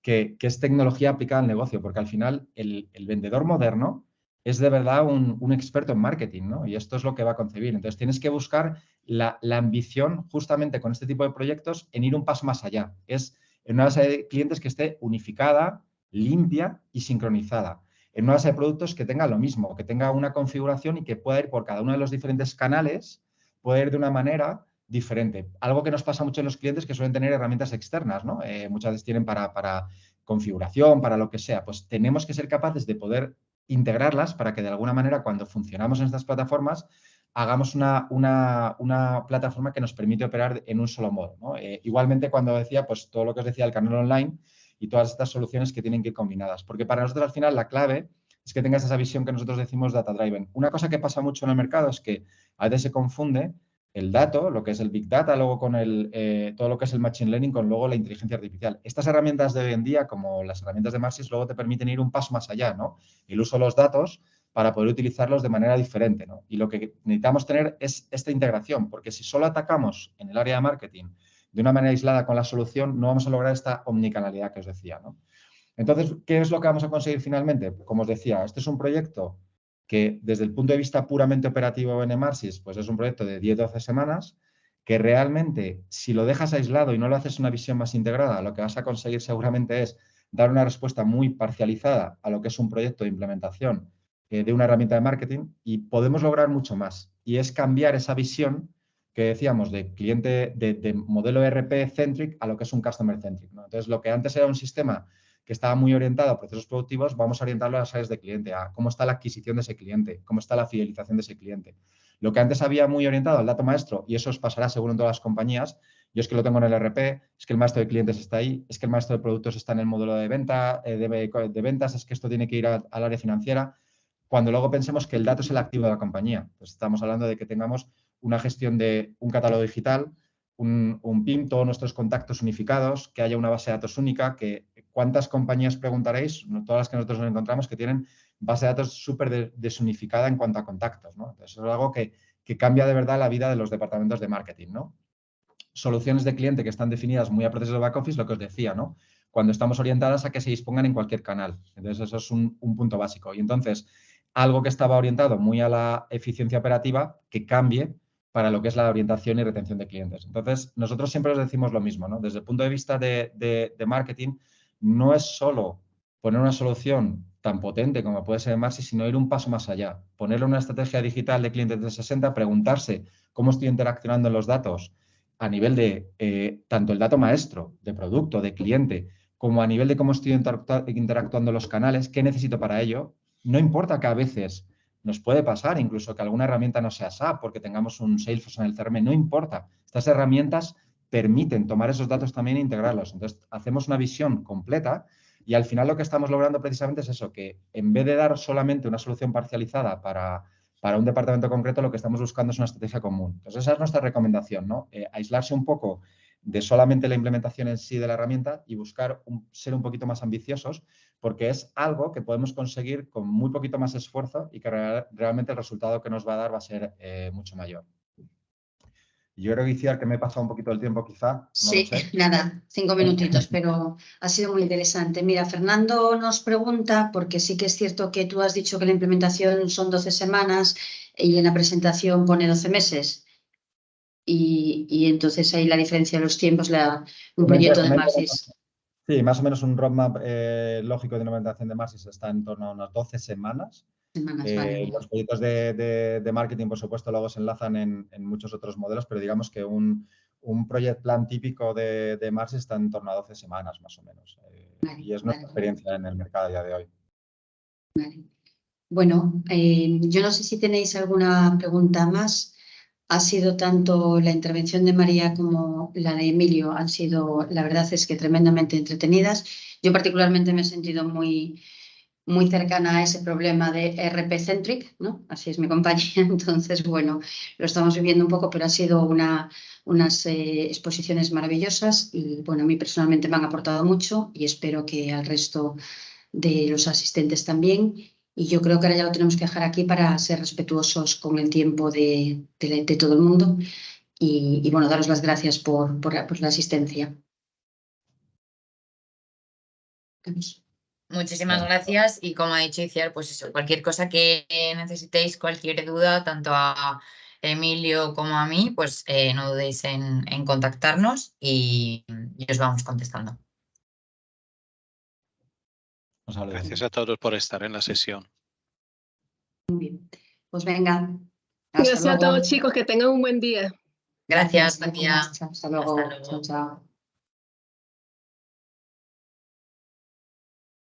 que es tecnología aplicada al negocio, porque al final el vendedor moderno es de verdad un experto en marketing, ¿no? Y esto es lo que va a concebir. Entonces, tienes que buscar la ambición justamente con este tipo de proyectos en ir un paso más allá. Es en una base de clientes que esté unificada, limpia y sincronizada. En una base de productos que tenga lo mismo, que tenga una configuración y que pueda ir por cada uno de los diferentes canales, pueda ir de una manera diferente. Algo que nos pasa mucho en los clientes que suelen tener herramientas externas, ¿no? Muchas veces tienen para configuración, para lo que sea. Pues tenemos que ser capaces de poder integrarlas para que de alguna manera cuando funcionamos en estas plataformas hagamos una plataforma que nos permite operar en un solo modo, ¿no? Igualmente, cuando decía, pues todo lo que os decía del canal online y todas estas soluciones que tienen que ir combinadas. Porque para nosotros, al final, la clave es que tengas esa visión que nosotros decimos data-driven. Una cosa que pasa mucho en el mercado es que a veces se confunde el dato, lo que es el Big Data, luego con todo lo que es el Machine Learning, con luego la inteligencia artificial. Estas herramientas de hoy en día, como las herramientas de Marsys, luego te permiten ir un paso más allá, ¿no? El uso de los datos para poder utilizarlos de manera diferente, ¿no? Y lo que necesitamos tener es esta integración, porque si solo atacamos en el área de marketing de una manera aislada con la solución, no vamos a lograr esta omnicanalidad que os decía, ¿no? Entonces, ¿qué es lo que vamos a conseguir finalmente? Como os decía, este es un proyecto que desde el punto de vista puramente operativo en Emarsys, pues es un proyecto de 10-12 semanas, que realmente, si lo dejas aislado y no lo haces una visión más integrada, lo que vas a conseguir seguramente es dar una respuesta muy parcializada a lo que es un proyecto de implementación de una herramienta de marketing, y podemos lograr mucho más. Y es cambiar esa visión que decíamos de cliente, de modelo ERP-centric a lo que es un customer-centric, ¿no? Entonces, lo que antes era un sistema que estaba muy orientado a procesos productivos, vamos a orientarlo a las áreas de cliente, a cómo está la adquisición de ese cliente, cómo está la fidelización de ese cliente. Lo que antes había muy orientado al dato maestro, y eso os pasará seguro en todas las compañías, yo es que lo tengo en el ERP, es que el maestro de clientes está ahí, es que el maestro de productos está en el módulo de venta, de ventas, es que esto tiene que ir al área financiera, cuando luego pensemos que el dato es el activo de la compañía. Pues estamos hablando de que tengamos una gestión de un catálogo digital, un PIM, todos nuestros contactos unificados, que haya una base de datos única, que ¿cuántas compañías preguntaréis? Todas las que nosotros nos encontramos que tienen base de datos súper desunificada en cuanto a contactos, ¿no? Entonces, eso es algo que cambia de verdad la vida de los departamentos de marketing, ¿no? Soluciones de cliente que están definidas muy a procesos de back office, lo que os decía, ¿no? Cuando estamos orientadas a que se dispongan en cualquier canal. Entonces, eso es un punto básico. Y entonces, algo que estaba orientado muy a la eficiencia operativa, que cambie para lo que es la orientación y retención de clientes. Entonces, nosotros siempre os decimos lo mismo, ¿no? Desde el punto de vista de marketing, no es solo poner una solución tan potente como puede ser Marsys, sino ir un paso más allá. Ponerle una estrategia digital de clientes 360, preguntarse cómo estoy interaccionando en los datos a nivel de tanto el dato maestro, de producto, de cliente, como a nivel de cómo estoy interactuando en los canales, qué necesito para ello. No importa que a veces nos puede pasar incluso que alguna herramienta no sea SAP porque tengamos un Salesforce en el CRM, no importa. Estas herramientas permiten tomar esos datos también e integrarlos. Entonces, hacemos una visión completa y al final lo que estamos logrando precisamente es eso, que en vez de dar solamente una solución parcializada para un departamento concreto, lo que estamos buscando es una estrategia común. Entonces, esa es nuestra recomendación, ¿no? Aislarse un poco de solamente la implementación en sí de la herramienta y buscar ser un poquito más ambiciosos, porque es algo que podemos conseguir con muy poquito más esfuerzo y que realmente el resultado que nos va a dar va a ser mucho mayor. Yo creo que Iciar, que me he pasado un poquito el tiempo quizá. No Sí, lo sé. nada, 5 minutitos, pero ha sido muy interesante. Mira, Fernando nos pregunta, porque sí que es cierto que tú has dicho que la implementación son 12 semanas y en la presentación pone 12 meses. Y entonces ahí la diferencia de los tiempos, un proyecto de Marsys. Sí, más o menos un roadmap lógico de implementación de Marsys está en torno a unas 12 semanas. Vale. Los proyectos de marketing, por supuesto, luego se enlazan en muchos otros modelos, pero digamos que un project plan típico de Marsys está en torno a 12 semanas, más o menos. Y es nuestra experiencia en el mercado a día de hoy. Vale. Bueno, yo no sé si tenéis alguna pregunta más. Ha sido tanto la intervención de María como la de Emilio, han sido, la verdad es que tremendamente entretenidas. Yo particularmente me he sentido muy cercana a ese problema de ERP-centric, ¿no? Así es mi compañía. Entonces, bueno, lo estamos viviendo un poco, pero ha sido unas exposiciones maravillosas y, bueno, a mí personalmente me han aportado mucho y espero que al resto de los asistentes también. Y yo creo que ahora ya lo tenemos que dejar aquí para ser respetuosos con el tiempo de todo el mundo y bueno, daros las gracias por la asistencia. Muchísimas gracias y como ha dicho Iciar, pues eso, cualquier cosa que necesitéis, cualquier duda, tanto a Emilio como a mí, pues no dudéis en contactarnos y os vamos contestando. Gracias a todos por estar en la sesión. Muy bien. Pues venga. Gracias a todos, chicos, que tengan un buen día. Gracias, buen día. Hasta luego. Chao, chao.